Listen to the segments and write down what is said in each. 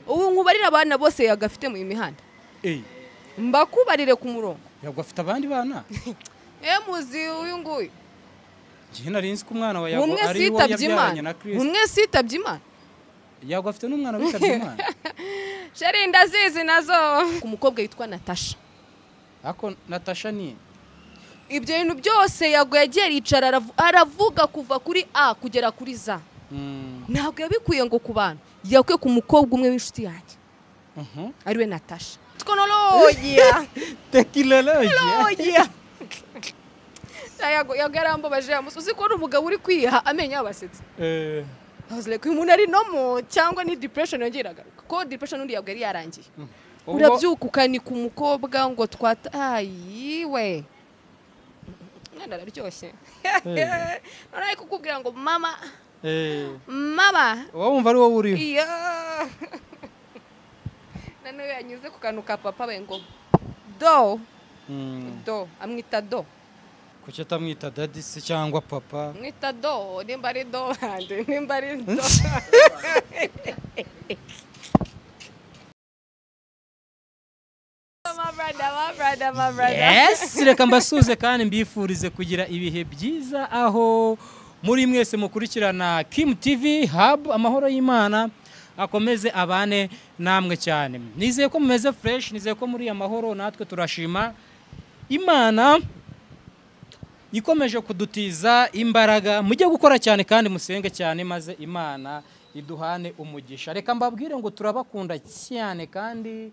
ubu nkubarira abana bose yagafite mu imihanda mbakubarire ku murongo yagwa afite abandi bana muzi uyu nguyu gihe narinzi ko umwana wa yago ari wo yabyaranye na Chris umwe sitabye Imana yagwa afite n'umwana witabye Imana sheri ndazizi nazo ku mukobwa yitwa Natasha ako Natasha ni ibyo bintu byose yago yagiye yicara aravuga kuva kuri A kugera kuri Z ntabwo yabikuye ngo ku bantu yakwe ku mukobwa umwe w'inshuti yanjye ariwe Natasha teknologia yago yarambabaje uzi ko umugabo uri kwiha amenya abasetse like umuntu ari nomo cyangwa ni depression yongeraga ko depression undi yago yari yarangiye urabyuka ni ku mukobwa ngo twata ayiwe mwana araryoshye none kukubwira ngo mama wowe wumva ari wowe uriho none yanyuze ku kantu ka papa we ngo do amwita do kuki atamwita daddy se cyangwa papa mwita do nimba ari do nimba ari do my brother. Yes, reka mbasuze kandi mbifurize kugira ibihe byiza aho muri mwese mukurikirana Kim TV Hub amahoro y'Imana akomeze abane namwe cyane. Nizeye ko mumeze fresh, nizeye ko muri amahoro natwe turashima Imana ikomeje kudutiza imbaraga mujye gukora cyane kandi musenge cyane maze Imana iduhane umugisha. Reka mbabwire ngo turabakunda cyane kandi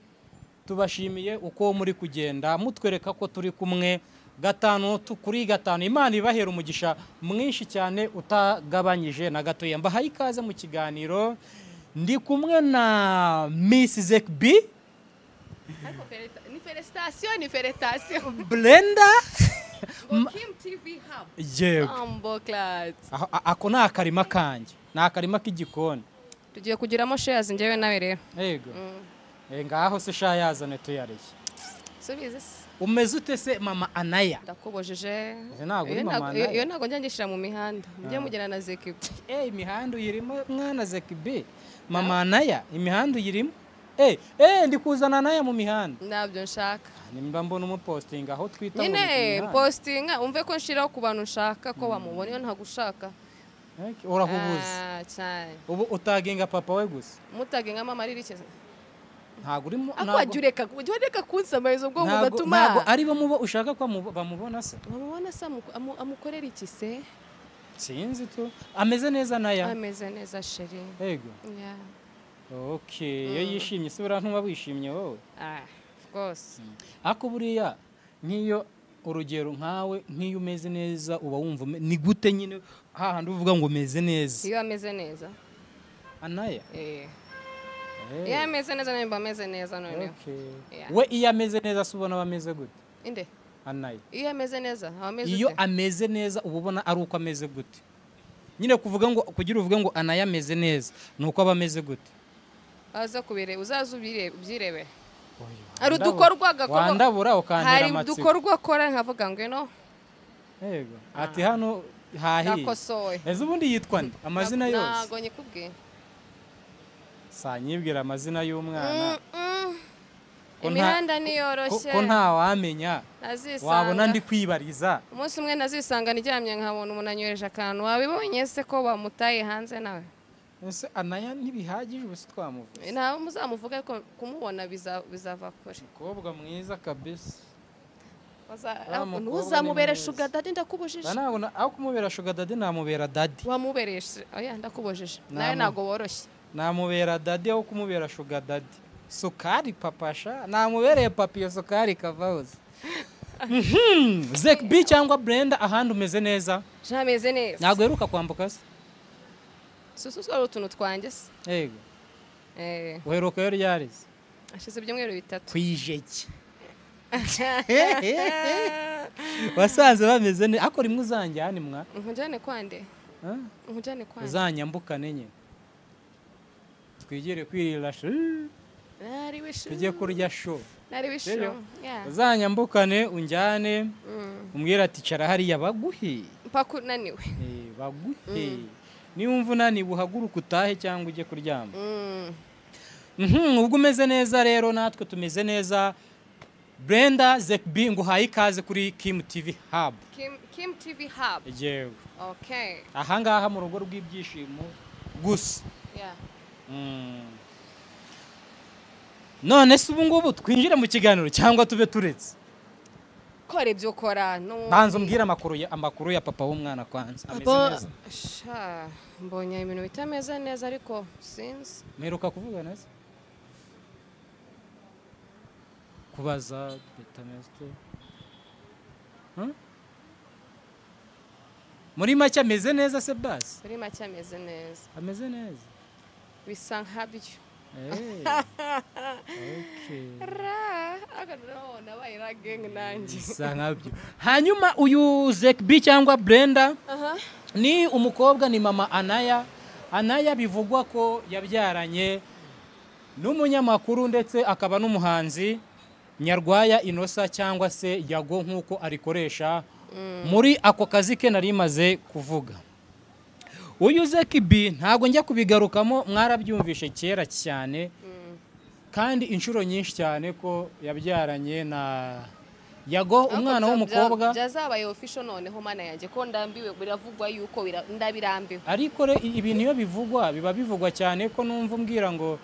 tubashimiye uko muri kugenda mutwereka ko turi kumwe gatanu kuri gatanu. Imana ibahera umugisha mwinshi cyane utagabanyije na gato. Mbahaye ikaze mu kiganiro ndi kumwe na Miss Zek B ni felicitation Brenda Kim TV Hub yego ako na akarima kanje na akarima k'igikoni tugiye kugiramo shares ngewe nawe rero yego ngaho se sha yazane tuyareye subize umeze ute se mama Anaya ndakubojeje iyo ntago njyangishira mu mihanda mujye mugera na Zek B imihanda uyirimo mwana Zek B mama Anaya imihanda uyirimo ndi kuzana Anaya mu mihanda nabyo nshaka nimba mbona umuposting aho twita nyine posting umve ko nshiraho ku bantu nshaka ko bamubona iyo ntago ushaka urahubuza cyane ubu utaginga papa we gusa mutaginga mama ari rikeze ntago urimo akwagereka kunsamariza ubwo mugatuma ntago ari bo mubo ushaka ko bamubona se amukorera iki se sinzi tu ameze neza Naya ameze neza sheri yego iyo yishimye se urantuba wishimye wowe of course ako buriya nk'iyo urugero nkawe nk'iyo umeze neza uba wumva ni gute nyine hahandi uvuga ngo umeze neza iyo ameze neza Anaya iyo ameze neza nimba ameze neza none we iyo ameze neza se ubona bameze gute inde Anaya iyo ameze neza iyo ameze neza uba ubona ari uko ameze gute nyine kuvuga ngo kugira uvuge ngo Anaya ameze neza nuko aba ameze gute aza kubire uzaza ubyirebe ari udukorwa agakora wandabura ukandira amatsiko hari udukorwa akora nkavuga ngo yego ati hano hahiye ese ubundi yitwa nde amazina yose ntago nyikubwiye sanyibwira amazina y'umwana imihanda niyoroshye ko nta wamenya wabona ndi kwibariza umunsi umwe nazisanga nijyamye nkabona umuntu anyoreje akantu wabibonye se ko bamutaye hanze nawe ese Anaya ntibihagije ubusa twamuvuze ntawe muzamuvuga ko kumubona bizava kure umukobwa mwiza kabisa ntuzamubere sugar daddy ndakubujije aho kumubera sugar daddy namubera daddy wamubereshe ndakubujije nawe ntago woroshye namubera daddy aho kumubera sugar daddy sukari papasha namubereye papi iyo sukari kavahoze Zek B cyangwa Brenda ahandi umeze neza jameze neza ntago heruka kwambuka se sususwa utuntu twanjye se yego uheruka yo ryarize ashize ibyumweru 3 kwijeke wasanze bameze ne akora imwe uzanjyane mwa nkujyane kwande uzanyambukane nye twigire kwirira tujye kurya show uzanyambukane unjyane umbwira ati cara hariya baguhe mpaka unaniwe baguhe niba unaniwe uhaguruka utahe cyangwa ujye kuryama ubwo umeze neza rero natwe tumeze neza. Brenda Zekbi nguhaye ikaze kuri Kim TV Hub. Kim TV Hub. Yego. Okay. Aha ngaha mu rugo rw'ibyishimo gusa. Yeah. None se ubu ngubu twinjire mu kiganiro cyangwa tube turetse? Kora ibyo ukora. No. Banza umbwira amakuru ya papa w'umwana kwanza. Ameze neza. Sha, mbonye ibintu bitameze neza ariko since. Meruka kuvuga neza? Kubaza bitameze. Muri make ameze neza se basi? Muri make ameze neza. Ameze neza. Bisa nkabyo. Okay. Bisa nkabyo. Hanyuma uyu Zekbi cyangwa Brenda ni umukobwa ni mama Anaya. Anaya bivugwa ko yabyaranye n'umunyamakuru ndetse akaba n'umuhanzi Nyarwaya Inosa cyangwa se Yago nkuko arikoresha muri ako kazi ke nari maze kuvuga. Uyu Zekbi ntago njya kubigarukamo, mwarabyumvishe kera cyane kandi inshuro nyinshi cyane ko yabyaranye na Yago umwana w'umukobwa. Byazabaye official noneho mana yanjye ko ndambiwe biravugwa yuko ndabirambiwe. Ariko ibintu iyo bivugwa biba bivugwa cyane ko numva umbwira ngo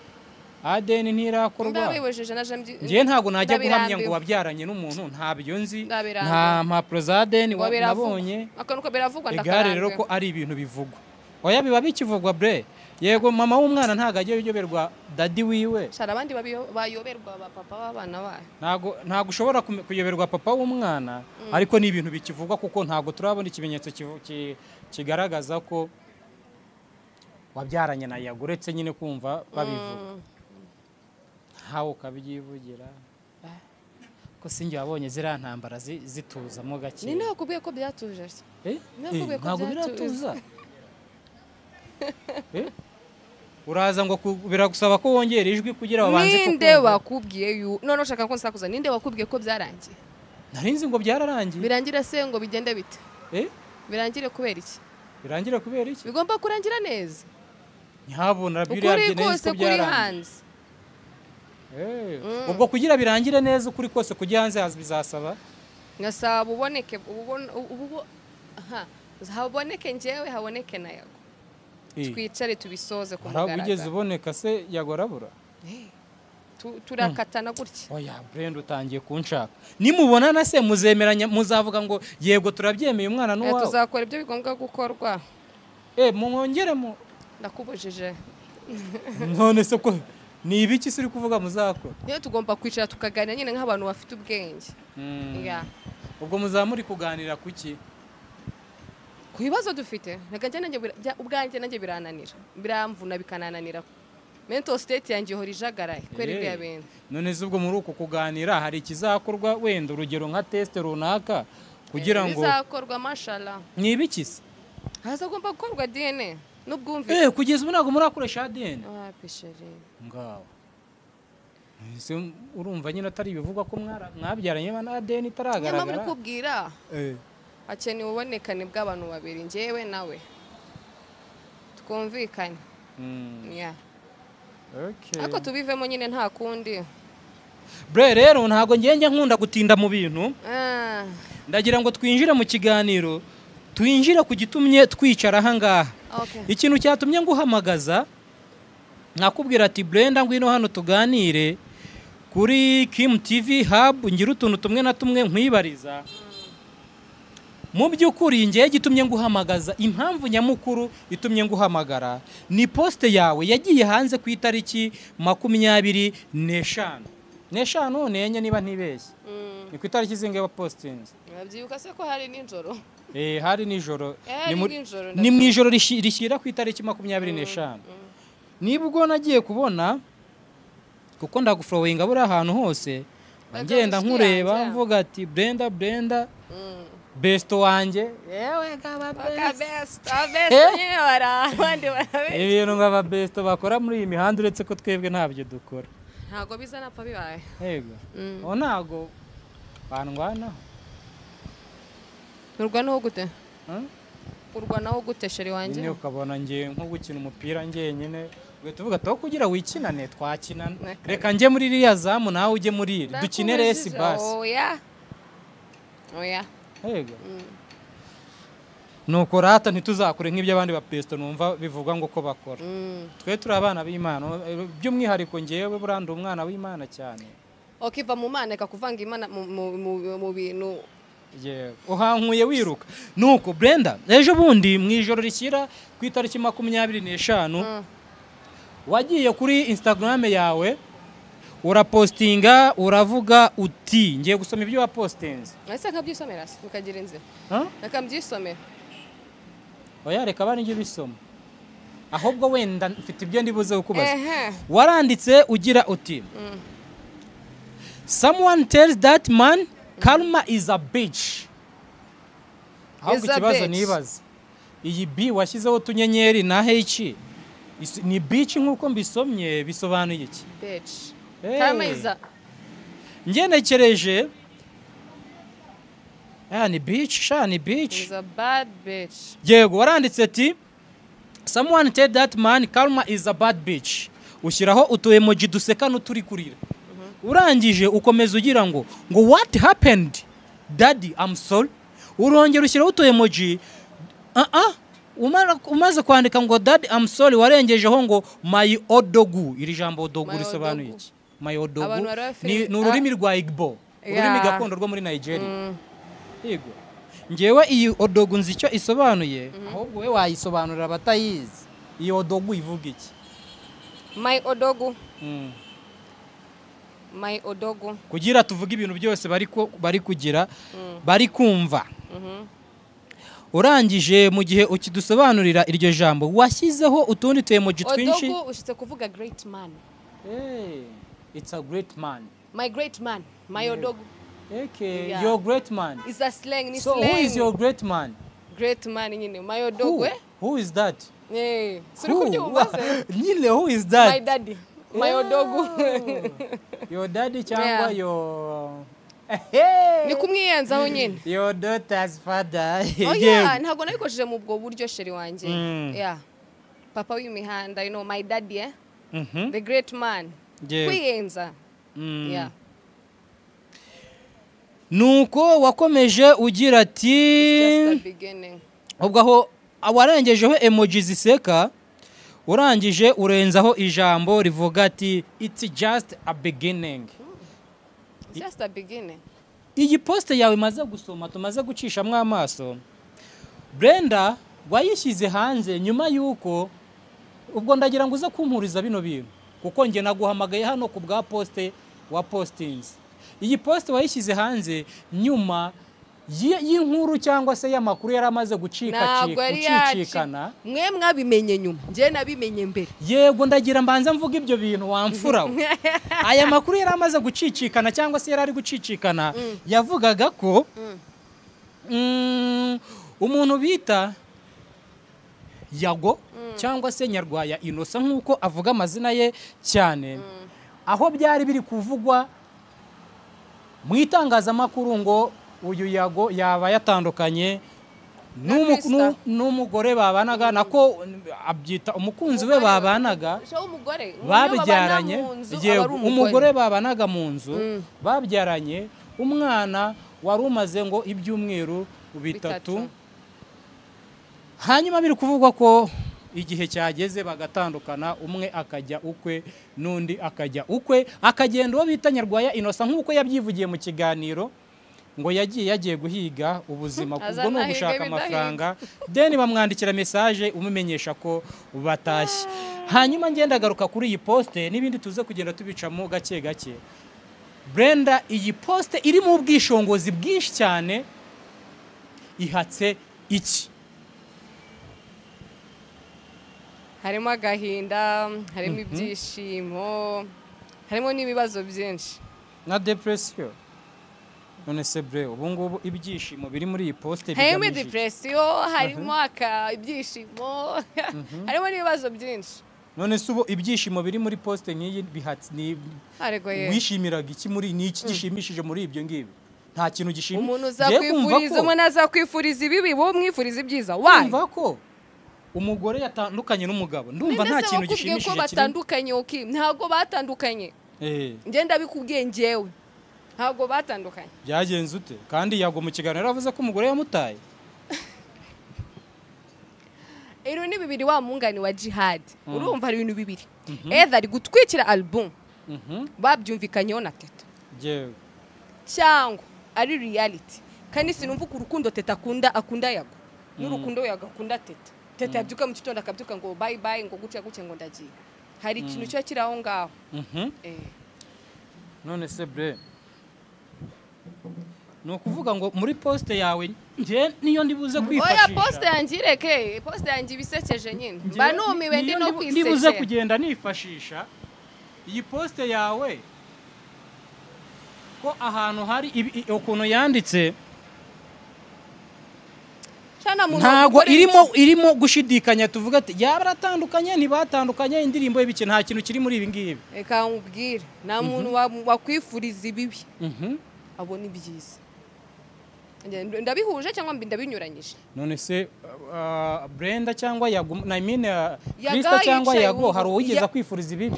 ADN ntirakorwa. Ndabiwejeje naje ngiye ntago najya guhamya ngo wabyaranye n'umuntu ntabyo nzi, nta mpapuro za ADN nabonye. Akanuko biravugwa ndakarambiwe. Rero ko ari ibintu bivugwa. Oya biba bikivugwa bre. Yego mama w'umwana ntago ajye yoberwa daddy wiwe. Shara abandi bayoberwa ba papa w'abana bayo. Ntago ushobora kuyoberwa papa w'umwana ariko ni ibintu bikivugwa kuko ntago turabona ikimenyetso kigaragaza ko wabyaranye na Yago uretse nyine kumva babivuga. Hawo kabyivugira. Ko sinjye wabonye zira ntambara zituzamo gake. Ni nakubwiye ko byatuje. Ntago biratuza. Uraza ngo biragusaba ko wongera ijwi kugira babanze ko. Ninde wakubwiye none ushaka ko nsakuza ninde wakubwiye ko byarangiye? Narinzi ngo byararangiye. Birangira se ngo bigende bite? Birangire kubera iki? Birangira kubera iki? Bigomba kurangira neza. Ntihabona biriya neza ko byarangiye. Ubwo kugira birangire neza ukuri kose kujya hanze bizasaba ngasaba uboneke haboneke njyewe haboneke na Yago. Twicare tubisoze ku mugaragaro. Harabugeze uboneka se Yago arabura? Turakatana gutya. Oya Brenda utangiye kunshaka. Nimubonana se muzemeranya muzavuga ngo yego turabyemeye umwana n'uwawe. Tuzakora ibyo bigombwa gukorwa. Mwongeremo ndakubujije. None se ko ni ibiki siri kuvuga muzakora? Niyo tugomba kwicara tukaganira nyine nk'abantu bafite ubwenge. Ubwo muzamuri kuganira kuki? Ku bibazo dufite ubwanjye nanjye birananira biramvuna bikanananira. Mental state yanjye ihora ijagaraye kwera ibyo yabenda. None se ubwo muri uko kuganira hari ikizakorwa wenda urugero nka test runaka kugira ngo bizakorwa mashallah. Ni ibiki se? Hazagomba gukorwa DNA n'ubwumvire. Kugeza ubu ntago murakoresha ADN. Pesheri. Ngaho. Ese urumva nyine atari bivugwa ko mwabyaranye na ADN itaragaragara. Nyamara kubwira. Hakenewe ubonekane bw'abantu babiri njyewe nawe. Twumvikanye. Okay. Ako tubivemo nyine nta kundi. Bre rero ntago njye nkunda gutinda mu bintu. Ndagira ngo twinjire mu kiganiro. Twinjira ku gitumye twicara aha ngaha. Ikintu cyatumye nguhamagaza nakubwira ati Brenda ngwino hano tuganire kuri Kim TV Hub ngira utuntu tumwe na tumwe nkwibariza. Mu by'ukuri ngiye gitumye nguhamagaza impamvu nyamukuru itumye nguhamagara ni poste yawe yagiye hanze ku itariki 25 nenye niba ntibeshye. Ni ku itariki zingahe wa posting? Nabyibuka se ko hari ninjoro. Hari nijoro. Ni mu ijoro rishyira ku itariki 25. Nibwo nagiye kubona kuko ndaguflowinga buri ahantu hose ngenda nkureba mvuga ati Brenda best wanje yewe ngaba best ibintu ngaba best bakora muri iyi mihanda uretse ko twebwe ntabyo dukora. Ntago biza napfa bibaye. Yego. Ntago bandwana. Urwanaho gute? Urwanaho gute sheri wanje? Ni ukabona ngiye nko gukina umupira ngenyine Twe tuvuga to kugira wikinane twakinana. Okay. Reka nje muri iriya zamu nawe ujye muri iri. Dukine resi basi. Oya. Oya. Yego. Nuko rata ntituzakure nk'ibyo abandi ba Presto numva bivuga ngo ko bakora. Twe turi abana b'Imana by'umwihariko ngewe buranda umwana w'Imana cyane. Okiva mu Mana kakuvanga Imana mu bintu. Yego. Uhankuye wiruka. Nuko Brenda ejo bundi mu ijoro rishyira ku itariki 25 wagiye kuri Instagram yawe urapostinga uravuga uti ngiye gusoma ibyo wapostinze. Ese nkabyisomera ukagira inzira. Reka mbyisomera. Oya reka bani ngiye bisoma. Ahubwo wenda mfite ibyo ndibuze kukubaza. Waranditse ugira uti Someone tells that man Karma is a bitch. Ahubwo ikibazo nibaza. Iyi B washyizeho tunyenyeri na H ni bitch nkuko mbisomye bisobanuye iki? Bitch. Karma is a ngenekereje ni bitch ni bitch. Is a bad bitch. Yego waranditse ati Someone tell that man Karma is a bad bitch. Ushyiraho utu emoji duseka n'uturi kurira. Urangije ukomeza ugira ngo what happened daddy I'm sorry. Urongera ushyiraho utu emoji umaze kwandika ngo daddy I'm sorry warengejeho ngo my odogu. Iri jambo odogu risobanuye iki? My odogu ni ururimi rwa Igbo, ururimi gakondo rwo muri Nigeria. Yego ngewe iyi odogu nzi icyo isobanuye, ahubwo we wayisobanurira abatayizi. Iyi odogu ivuga iki? My odogu. My odogu. Kugira tuvuge ibintu byose bari kugira bari kumva. Urangije mu gihe ukidusobanurira iryo jambo washyizeho utundi tu emoji twinshi. Odogu ushitse kuvuga great man. It's a great man. My great man. My odogu. Okay, your great man. It's a slang. So who is your great man? Great man nyine. My odogu. Who is that? Who is that? My daddy. My odogu. Your daddy cyangwa your ni kumwiyenzaho nyine. Your daughter's father. Ntabwo nabikojeje mu bwo buryo sheri wanjye. Papa w'imihanda, my daddy the great man. Kwiyenza. Nuko wakomeje ugira ati ubwo aho warengejeho emoji ziseka urangije urenzaho ijambo rivuga ati it's just a beginning. Just a beginning. Iyi poste yawe maze gusoma tumaze gucishamwe amaso Brenda wayishyize hanze nyuma yuko ubwo ndagira ngo uze kumpuriza bino bintu kuko nge naguhamagaye hano ku bwa poste wa postings. Iyi poste wayishyize hanze nyuma y'inkuru cyangwa se y'amakuru yaramaze gucicikana. Mwe mwabimenye nyuma nje nabimenye mbere. Yego ndagira mbanza mvuga ibyo bintu wamfura. Aya makuru yaramaze gucicikana cyangwa se yarari gucicikana yavugaga ko umuntu bita Yago cyangwa se Nyarwaya Innocent nkuko avuga amazina ye cyane aho byari biri kuvugwa mu itangazamakuru ngo uyu Yago yaba yatandukanye n'umugore babanaga nako abyita umukunzi we babanaga babyaranye. Umugore babanaga mu nzu babyaranye umwana wari umaze ngo ibyumweru 3. Hanyuma biri kuvugwa ko igihe cyageze bagatandukana, umwe akajya ukwe n'undi akajya ukwe, akagenda uwo bita Nyarwaya Innocent nkuko yabyivugiye mu kiganiro ngo yagiye guhiga ubuzima kubwo no gushaka amafaranga. Then bamwandikira message umumenyesha ko batashye. Hanyuma ngenda garuka kuri iyi poste n'ibindi tuze kugenda tubicamo gake gake. Brenda iyi poste iri mu bwishongozi bwinshi cyane ihatse iki? Harimo agahinda, harimo ibyishimo, harimo n'ibibazo byinshi na depression. None se bre ubu ngubu ibyishimo biri muri iyi poste harimo depression, harimo ibyishimo, harimo n'ibibazo byinshi. None se ubu ibyishimo biri muri poste nk'iyi bihatse ni wishimiraga iki muri ni iki gishimishije muri ibyo ngibi? Nta kintu gishimishije. Umuntu uzakwifuriza ibibi wo mwifuriza ibyiza. Why? Umva ko umugore yatandukanye n'umugabo ndumva nta kintu gishimishije ko batandukanye okay ntago batandukanye nge ndabikubwiye ngewe ntago batandukanye byagenze ute kandi yago mu kiganiro yaravuze ko umugore yamutaye ero ni bibiri wa mungani wa Jihad urumva ari ibintu bibiri either ari gutwikira album babyumvikanyeho na Teta jewe cyangwa ari reality kandi sinumva ku rukundo Teta akunda yago n'urukundo yagakunda Teta yabyuka mu gitondo akabyuka ngo bye bye ngo guca ngo ndagiye hari ikintu cyo kiraho ngaho none se bre no kuvuga ngo muri poste yawe nje niyo ndibuze kwifashisha oya poste yanjireke poste yanjye bisekeje nyine mba numiwe ndi no kwisekeje ndibuze kugenda nifashisha iyi poste yawe ko ahantu hari ukuntu yanditse ntago irimo gushidikanya tuvuga ati yabaratandukanye ntibatandukanye indirimbo y'ibiki nta kintu kiri muri ibi ngibi reka nkubwire nta muntu wakwifuriza ibibi abona ibyiza ndabihuje cyangwa ndabinyuranyije none se Brenda cyangwa Yago I mean Krista cyangwa Yago hari uwigeza kwifuriza ibibi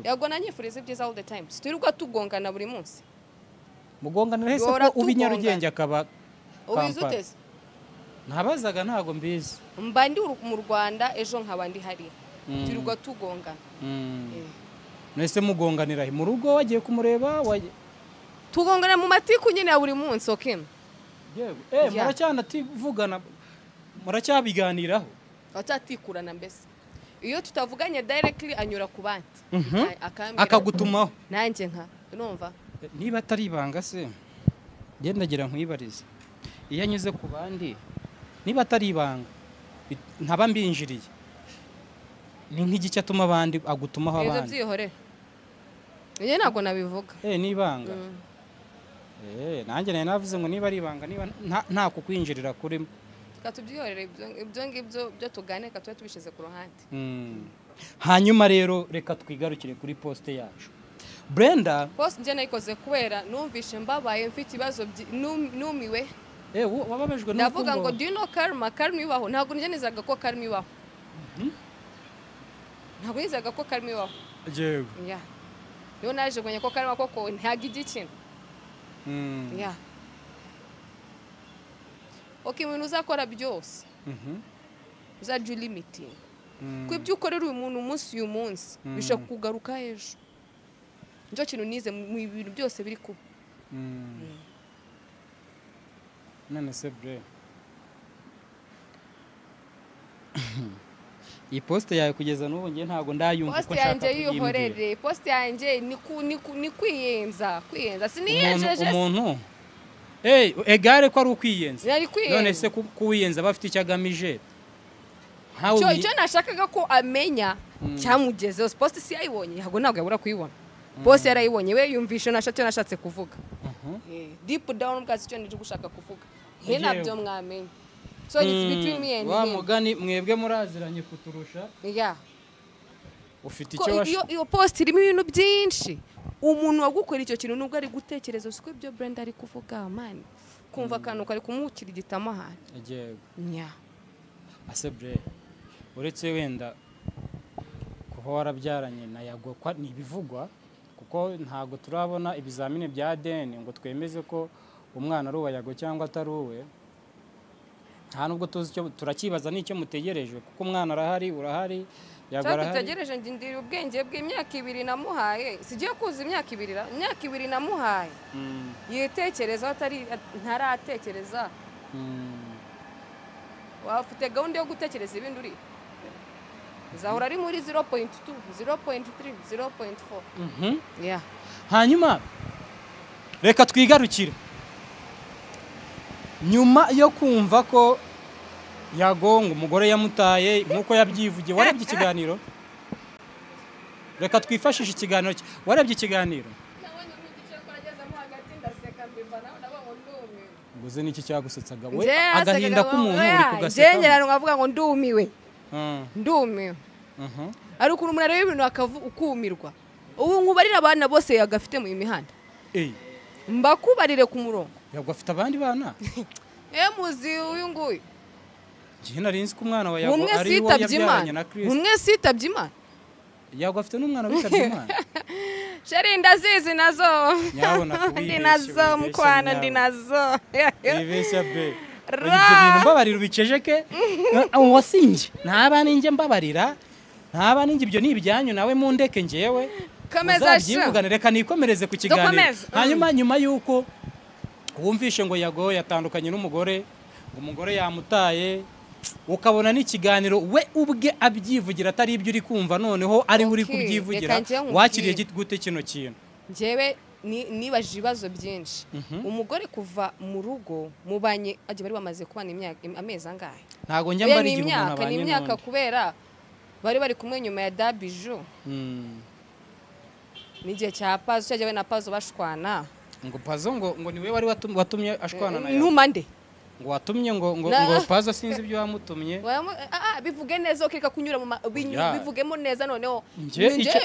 Yago nanyifuriza ibyiza all the time twirirwa tugongana buri munsi mugongana rese ko ubinyarugenge akaba ubizuteze ntabazaga ntago mbizi mba ndi mu Rwanda ejo nkaba ndi hari twirirwa tugongana nese mugonganira mu rugo wagiye kumureba tugongana mu matiku nyine ya buri munsi okay muracyana tivugana muracyabiganiraho atatikurana mbese iyo tutavuganye directly anyura ku bandi akagutumaho nanjye nka numva niba atari ibanga se gendagira nkwibarize iyo anyuze ku bandi niba atari ibanga ntaba mbinjiriye ni nk'igiki atuma abandi agutumaho abandi byihore njye ntabwo nabivuga nibanga nanjye nayo navuze ngo niba ari ibanga niba nta kukwinjirira kurimo tubyihorere ibyo ngibyo byo tuganeka tuba tubishyize ku ruhande hanyuma rero reka twigarukire kuri poste yacu Brenda poste njye nayikoze kubera numvishe mbabaye mfite ibibazo numiwe wababajwe ndavuga ngo do you know karma ibaho ntabwo njye nizaga ko karma ibaho ntabwo nizaga ko karma ibaho jewe niyo naje kwenye ko karma koko ntago igikina okay ibintu uzakora byose uzajya limiting ko ibyo ukorera uyu muntu uyu munsi bishobora kugaruka ejo nicyo kintu nize mu bintu byose biri kuba none se bre iyi poste yawe kugeza n'ubu ngiye ntago ndayumva ko nshaka kuyihorere poste yanjye ni kwiyenza siniyejeje umuntu egare ko ari ukwiyenza none se kuwiyenza bafite icyagamije icyo nashakaga ko amenya cyamugezeho poste si yayibonye ntabwo yabura kuyibona poste yarayibonye we yumvishe nashatse kuvuga deep down bwazi icyo nije gushaka kuvuga ntabyo mwamenye so it's between me and him mugani mwebwe muraziranye kuturusha ufite icyo iyo poste irimo ibintu byinshi umuntu wagukora icyo kintu nubwo ari gutekereza uko ibyo Brenda ari kuvuga man kumva akantu kari kumukira igitama hano asebre uretse wenda kuba warabyaranye na Yago kwa nibivugwa kuko ntago turabona ibizamini bya DNA ngo twemeze ko umwana ari uwa Yago cyangwa atari uwe nta nubwo tuzi icyo turakibaza n'icyo mutegereje kuko umwana arahari urahari Yago arahari tutegereje ndindira ubwenge bw'imyaka 2 namuhaye sigiye kuza imyaka 2 namuhaye yitekereza atari ntaratekereza wafite gahunda yo gutekereza ibindi uri zahora ari muri 0.2 0.3 0.4 hanyuma reka twigarukire nyuma yo kumva ko Yago ngo umugore yamutaye nkuko yabyivugiye warebye ikiganiro reka twifashishe ikiganiro warebye ikiganiro nguze niki cyagusetsaga we agahinda k'umuntu uri kugaseka ngengerano ngavuga ngo ndumiwe ari ukuntu umuntu areba ibintu ukumirwa ubu nkubarira abana bose yagafite mu imihanda mbakubarire ku murongo Yago afite abandi bana muzi uyu nguyu njye nari nzi ko umwana wa Yago umwe ari wo sitabye yabyaranye na Imana Chris umwe sitabye Imana Yago afite n'umwana witabye Imana sheri ndazizi nazo nyabona ndi nazo mukwana ndi nazo ibeshya be ibyo bintu mbabarira ubicejeke wasinje ntaba ninjye mbabarira ntaba ninjye ibyo ni ibyanyu nawe mundeke ngewe komeza sha reka nikomereze ku kiganiro hanyuma nyuma yuko wumvishe ngo Yago yatandukanye n'umugore ngo umugore yamutaye ukabona n'ikiganiro we ubwe abyivugira atari ibyo uri kumva noneho ari uri kubyivugira wakiriye gute kino kintu njyewe nibaje ibibazo byinshi umugore kuva mu rugo mubanye aje bari bamaze kubana amezi angahe ntago njya mbari igihe umuntu abanye ni imyaka kubera bari kumwe nyuma ya Dabiju n'igihe cya Pazo cyaje na Pazo bashwana ngo Pazo ngo niwe wari watumye ashwana na ntumande ngo watumye ngo Pazo sinzi ibyo wamutumye bivuge neza ukeka kunyura mu bivugemo neza noneho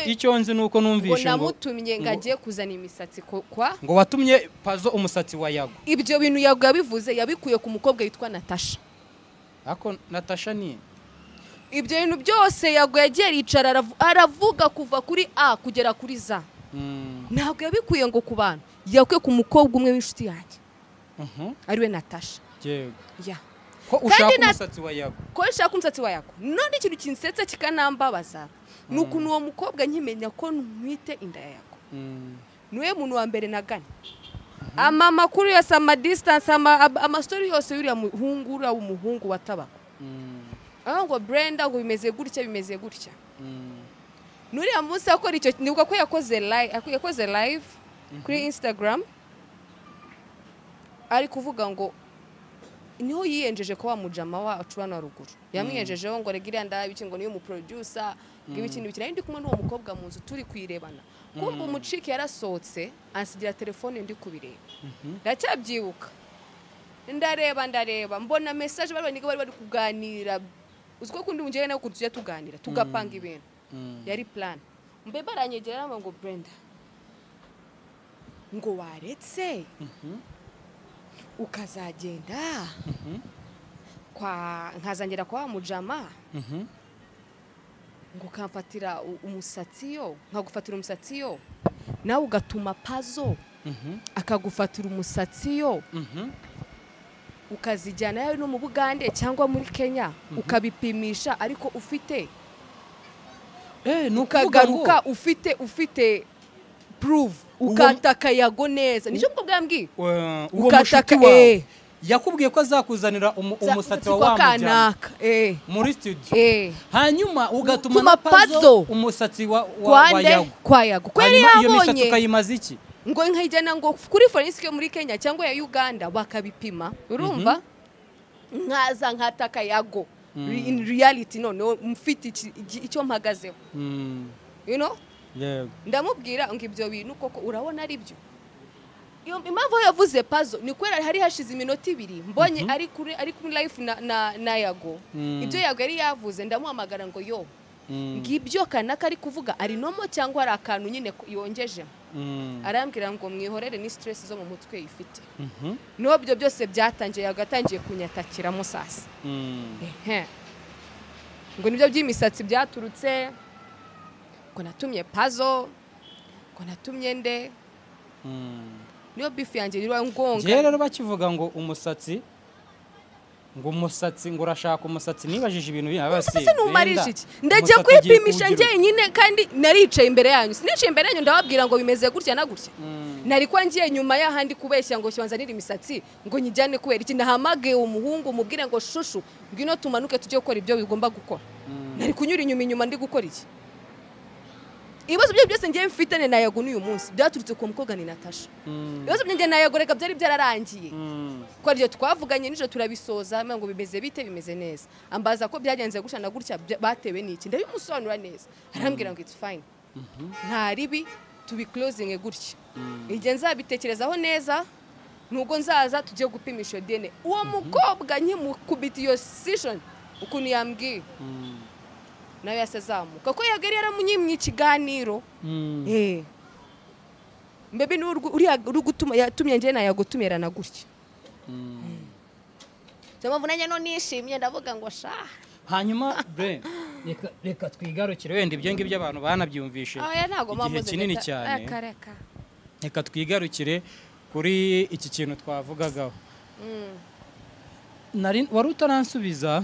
icyo nzi nuko numvishe ngo namutumye ngagiye kuzana imisatsi kwa ngo watumye Pazo umusatsi wa Yago ibyo bintu Yago yabivuze yabikuye ku mukobwa yitwa Natasha ako Natasha ni ibyo bintu byose Yago yagiye yicara aravuga kuva kuri A kugera kuri Z ntabwo yabikuye ngo ku bantu yakuye ku mukobwa umwe w'inshuti yanjye ariwe Natasha ya ko ushaka umusatsi wa Yago ko ushaka umusatsi wa Yago none ikintu kinsetsa kikanambabaza nukuntu uwo mukobwa nkimenya ko ntwite inda ya Yago niwe muntu wa mbere naganye amakuru yose distance story yose yuriya muhungura w'umuhungu watabako ngo Brenda ngo bimeze gutya nuriya munsi akora icyo nibuka ko yakoze live kuri Instagram ari kuvuga ngo niho yiyenjeje ko wamujama wacu hano ruguru yamwiyenjejeho ngo regira ndabi ngo niyo mu producer ngibikindi bikira ndi kumwe n'uwo mukobwa mu nzu turi kwirebana kumva umucike yarasohotse ansigira telefone ndi kubireba ndacyabyibuka ndareba mbona message bari kuganira uziko kundi unjye nawe kutujya tuganira tugapanga ibintu yari plan mbe baranyegera ngo Brenda ngo waretse ukazagenda nkazangira kwa mujama ngo kamfatira umusatsi yo nkagufatira umusatsi yo nawe ugatuma Pazo akagufatira umusatsi yo ukazijyana yawe no mu Bugande cyangwa muri Kenya ukabipimisha ariko ufite nukagaruka ufite prove ukataka Yago neza nicyo bwambwiye ukataka yakubwiye ko azakuzanira umusatsi wa mujama muri studio hanyuma ugatuma na Pazo umusatsi wa Yago kwa Yago iyo misatsi ukayimaza iki ngo nkajyana ngo kuri forensic muri Kenya cyangwa ya Uganda bakabipima urumva nkaza nkataka Yago in reality none mfite icyo mpagazeho you know ndamubwira ngo ibyo bintu koko urabona ari byo impamvu yavuze Pazo ni kwera hari hashize iminota 2 mbonye ari kuri live na Yago ibyo Yago yari yavuze ndamuhamagara ngo yo ngibyo kanaka ari kuvuga ari nomo cyangwa ari akantu nyine yongeje arambwira ngo mwihorere ni stress zo mu mutwe ifite no byo byose byatangiye yagatangiye kunyatakira musasa ngo nibyo by'imisatsi byaturutse ngo natumye Pazo ngo natumye nde niyo beef yanjye riro ngonga rero bakivuga ngo umusatsi ngo urashaka umusatsi nibajije ibintu byabase numarije iki ndajya kwipimisha njye nyine kandi naricaye imbere yanyu sinicaye imbere yanyu ndababwira ngo bimeze gutya na gutya nari kwa ngiye nyuma ya handi kubeshya ngo kibanzanira imisatsi ngo nyijyane kubera iki ndahamage umuhungu mubwire ngo shushu ngino tumanuke tujye gukora ibyo bigomba gukora nari kunyura inyuma ndi gukora iki ibibazo byo byose ngiye mfitane na Yago n'uyu munsi byaturutse ku mukobwa ni Natasha ibibazo byanjye na Yago reka byari byararangiye ko aryo twavuganye nijo turabisoza ngo bimeze bite bimeze neza ambaza ko byagenze gutya na gutya batewe n'iki ndabimusobanura neza arambwira ngo it's fine nta ribi tubi closing gutya igihe nzabitekerezaho neza nugo nzaza tujye gupimisha DNA uwo mukobwa nkimukubita iyo session ukuntu yambwiye nawe yasezamuka ko Yago yaramunyimye ikiganiro mbebe uri gutuma yatumye nje na Yago tumerana gutya mpamvu nanjye no nishimye ndavuga ngo sha. hanyuma bre reka twigarukire wenda ibyo ngibyo abantu banabyumvishe igihe kinini cyane. Reka twigarukire kuri iki kintu twavugagaho. Wari utaransubiza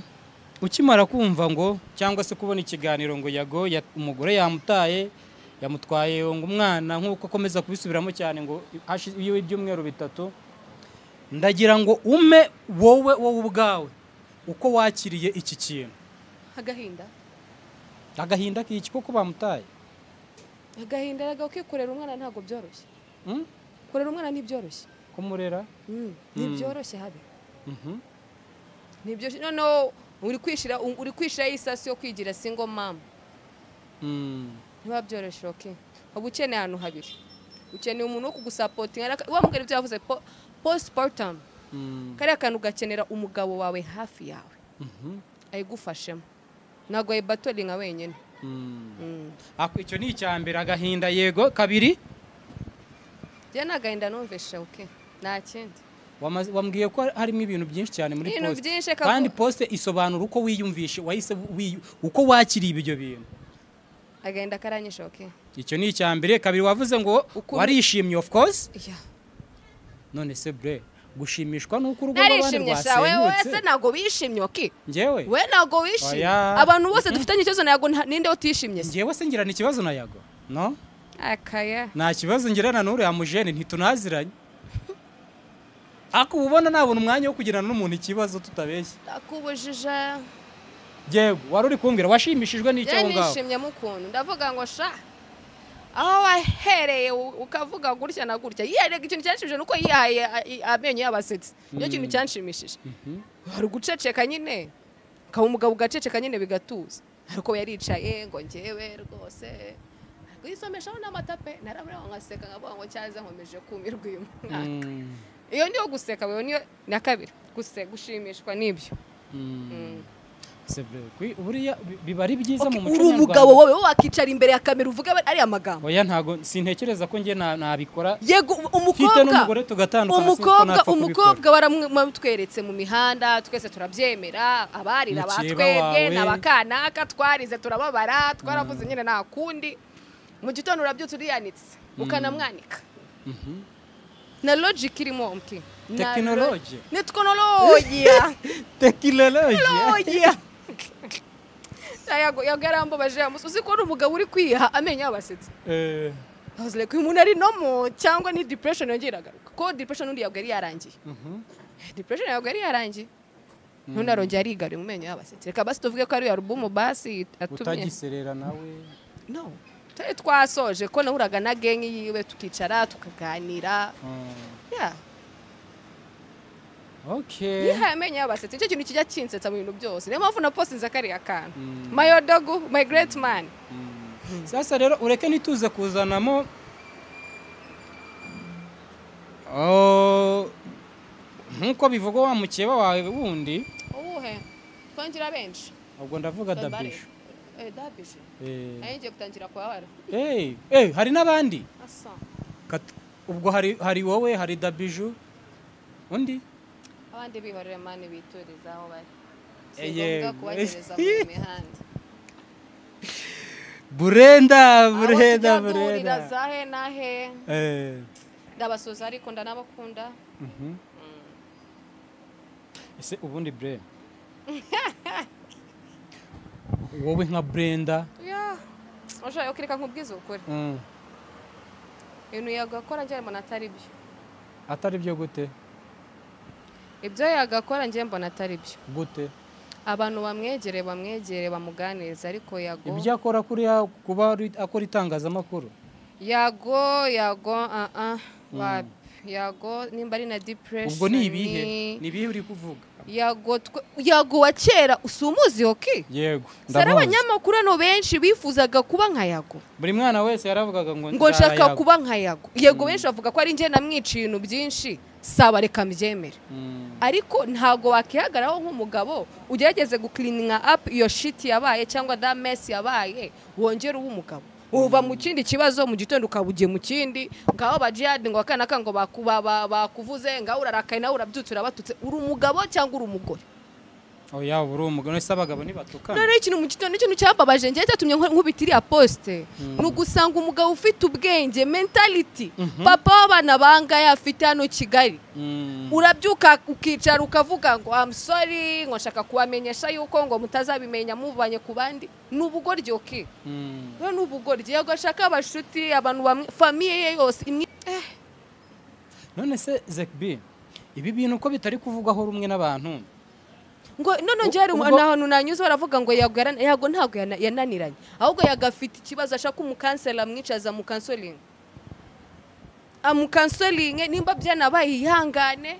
ukimara kumva ngo cyangwa se kubona ikiganiro ngo Yago umugore yamutaye yamutwaye ngo umwana nk'uko akomeza kubisubiramo cyane ngo iyo ibyumweru bitatu, ndagira ngo ume wowe ubwawe uko wakiriye iki kintu. Agahinda k'iki koko bamutaye? Agahinda raga ukikorera umwana ntago byoroshye. Kurera umwana ntibyoroshye. Kumurera? Ntibyoroshye habe. Nibyo no uri kwishira y'isasi yo kwigira single mom. Niba byoroshye okay. Ubukeneye ahantu habiri. Ukeneye umuntu wo kugusapotinga wamugera ibyo yavuze postpartum. Kari akantu gakenera umugabo wawe hafi yawe. Ayigufashemo. Nago yibatolinga wenyene. Icyo ni icyambere agahinda yego. Kabiri je nagahinda numvesha okay. Nta kindi. Wambwiye ko harimo ibintu byinshi cyane muri post. Kandi post isobanura uko wiyumvishe wahise uko wakiriye ibyo bintu. Agahinda karanyisha okay. Icyo ni icyambere. Kabiri wavuze ngo warishimye of course. None se bre gushimishwa nuko urugo rw'abandi rwasenyutse. Wewe nago bishimye okay. Njewe we nago wishimye. Abantu bose dufitanye ikibazo na Yago ninde utishimye se? Njewe se ngirana ikibazo na Yago no? Akaya nta kibazo ngirana n'uri amujene ntitunaziranye. Akubona nabona umwanya wo kugirana n'umuntu ikibazo tutabeshye. Akubujije Yego wari uri kumbwira washimishijwe n'icyo aho ngaho. Nishimye mukuntu ndavuga ngo sha aho wahereye ukavuga gutya na gutya yirega ikintu cyanshimishije nuko yihaye amenyo y'abasetsi. Niyo kintu cyanshimishije. Hari guceceka nyine ka umugabo ugaceceka nyine bigatuza. Ariko yaricaye ngo ngewe rwose kwisomeshaho n'amatape narabura ngaseka ngavuga ngo cyaze nkomeje kumirwa uyu mwaka. Iyo niyo guseka wewe niyo na kabiri gushimishwa nibyo. Buriya biba ari byiza mu muco nyarwanda. Uri umugabo wowe wakicara imbere ya kamera uvuga ari amagambo. Oya ntago sintekereza ko nge nabikora. Yego umukobwa baramutweretse mu mihanda twese turabyemera abarira batwebwe n'abakanaka twarize turababara twaravuze nyine nta kundi. Mu gitondo urabyutse uriyanitse ukanamwanika. Na logic irimo mki. Technology. Ni technology. Technology. Yago yarambabaje uzi ko umugabo uri kwiha amenyo y'abasetsi. I was like umuntu ari nomo cyangwa ni depression yongeragaruka. Ko depression undi yabwo ari yarangiye. Depression yabwo ari yarangiye. None arongera arigare mu menyo y'abasetsi. Reka basi tuvuge ko ari album basi atumye. Utagiserera nawe. No. Twasoje ko nahuraga na gang yiwe tukicara tukaganira. Yeah. Okay. Yihamenye y'abasetsi icyo kintu kijya kinsetsa mu bintu byose. Niyo mpamvu na post nzakari akana. My dog, my great man. Sasa rero ureke nituze kuzanamo nkuko bivugwa wa mukeba wawe wundi. Uhe. Twangira benshi. Ubwo ndavuga Dabisho. Dabisho. Ayenje gutangira kwa wara. Hari nabandi. Asa. Ubwo hari wowe hari Dabisho. Undi? Abandi bibarire mane bitoreza aho bari. Singombwa kubagereza mu mihanda. Burenda. Zahe nahe. Ndabasoza ariko ndanabakunda. Ese ubundi bre. Wowe nka Brenda. Yeah. Oja yokireka nkubwiza ukuri. Ibintu yagakora njye mbona atari byo. Atari byo gute? Ibyo yagakora njye mbona atari byo. Gute? Abantu bamwegere bamuganiriza ariko Yago. Ibyo akora kuri kuba akora itangazamakuru. Yago Yago nimba ari na depression. Ubwo ni ibihe uri kuvuga? Yago wa kera usumuzi okay? Yego. Sara abanyamakuru no benshi bifuzaga kuba nka Yago. Buri mwana wese yaravugaga ngo nshaka kuba nka Yago. Yego benshi bavuga ko ari nje namwiciye ibintu byinshi saba reka mbyemere. Ariko ntago wakihagaraho nk'umugabo ugerageze gucleaninga up iyo shit yabaye cyangwa that mess yabaye wongera ubu umugabo. uva mu kindi kibazo mu gitondo ukabugiye mu kindi ngaho bajihad ngo akana kango bakuvuze ngaho urarakaye nawe urabyutse urabatutse uri umugabo cyangwa uri umugore oya uri umugabo nese abagabo nibatukana none ikintu mu gitondo ikintu cyababaje ngiye cyatumye nkubitiriya poste nugusanga umugabo ufite ubwenge mentality papa w'abana bangaye afite hano Kigali urabyuka ukicara ukavuga ngo I'm sorry ngo nshaka kubamenyesha yuko ngo mutazabimenya muvanye ku bandi n'ubugoryo ki n'ubugoryo yago ashaka abashuti abantu bamwe famille yose none se Zekbi ibi bintu uko bitari kuvugwaho rumwe n'abantu ngo none njari nahantu nanyuze baravuga ngo yago ntago yananiranye ahubwo yagafite ikibazo ashaka umukansela amwicaza mu counseling nimba byanabaye ihangane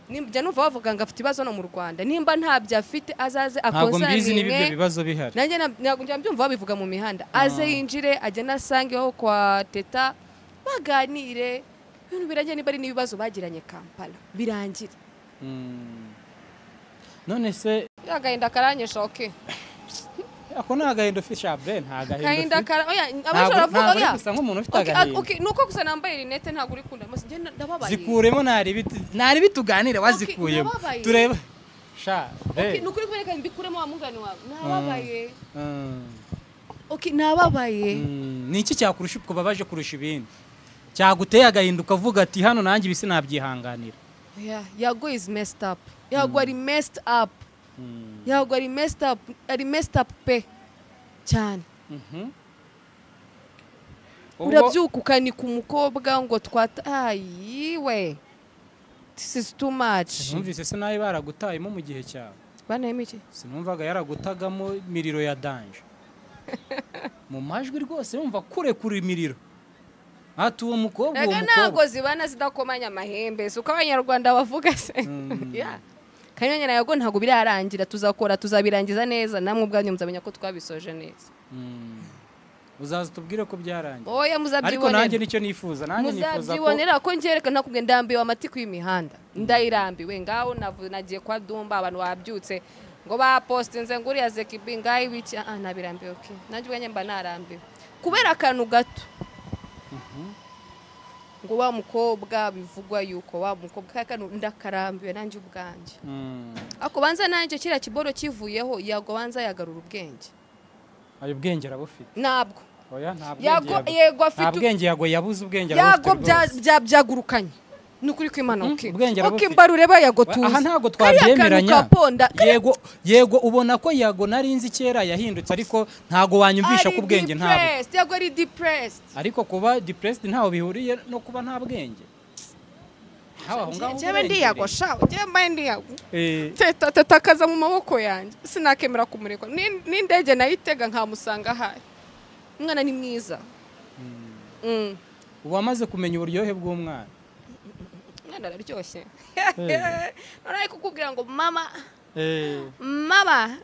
nimba numva bavuga ngo afite ibibazo no mu Rwanda nimba ntabyo afite azaze akonsalinge ntabwo mbizi n'ibyo bibazo bihari nanjye ntabwo byumva babivuga mu mihanda aze yinjire ajye nasangeho kwa teta baganire ibintu birajye niba ari n'ibibazo bagiranye Kampala birangire none se yagahinda karanyesha okay ako nagahinda ufisha brain nagahinda oya abashora vuga oya gusa nk'umuntu ufite agahinda okay nuko gusa nambaye rinete ntago uri kunda mase ndababaye zikuremo nari bituganire wazikuyemo tureba sha okay nuko uri kuboneka mbikuremo wa mungani wawe nababaye okay nababaye niki cyakurusha ubwo babaje kurusha ibindi cyaguteye agahinda ukavuga ati hano nanjye bisi nabyihanganira Yago is messed up Yago ari messed up Yago ari messed up pe cyane urabyuka ukanika umukobwa ngo ayiwe this is too much numvise se nawe baragutayemo mu gihe cyawe banayemo iki sinumvaga yaragutagamo imiriro ya danje mu majwi rwose yumva kure imiriro ati uwo mukobwa ntago zibana zidakomanya amahembe suko abanyarwanda bavuga se kandi nyine Yago ntago birarangira tuzabirangiza neza namwe ubwanyu muzamenya ko twabisoje neza uzaza tubwire ko byarangiye oya muzabyibonera ariko nanjye nicyo nifuza muzabyibonera ko ngereka nakubwe ndambiwe amatiku y'imihanda ndayirambiwe ngaho nagiye kwa Dumba abantu babyutse ngo bapostinze ngo uriya Zekibi ngaho ibiki nabirambiwe okay nanjye ubwanyu mba narambiwe kubera akantu gato ngo wa mukobwa bivugwa yuko wa mukobwa kano ndakarambiwe nanjye ubwanjye ako banza nanjye kira kiboro kivuyeho Yago banza yagarura ubwenge ayo bwenge arabufite ntabwo oya ntabwo Yago afite ubwenge Yago yabuze ubwenge arabufite Yago byagurukanye nukuri kwimana okay mbarureba Yago tuzi aha ntago twabyemeranya yego ubona ko Yago narinzi kera yahindutse ariko ntago wanyumvisha ko ubwenge ntabwo Yago ari depressed ariko kuba depressed ntaho bihuriye no kuba nta bwenge hawa ngaho njyewe ndi Yago shaho njyewe ndi Yago teta kaza mu maboko yanjye sinakemera kumureka n'indege nayitega nkamusanga hayi umwana ni mwiza wamaze kumenya uburyohe bw'umwana araryoshye none kukubwira ngo mama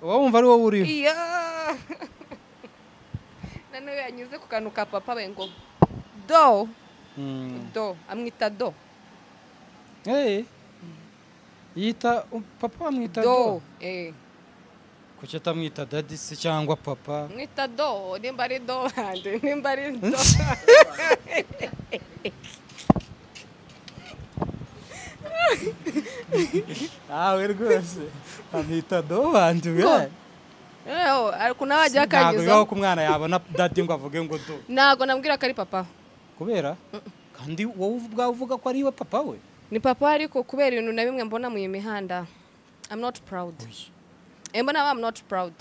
wumva ari wowe uriho none yanyuze ku kantu ka papa we ngo do amwita do yita papa amwita do kuki atamwita daddy se cyangwa papa mwita do nimba ari do hande nimba ari do awe rwose amwita do hande ariko nawajya akanyuza ntabwo ko umwana yabona daddy ngo avuge ngo do ntabwo nambwira ko ari papa kubera kandi wowe ubwawe uvuga ko ari we papa we ni papa ariko kubera ibintu na bimwe mbona mu mihanda I'm not proud I'm not proud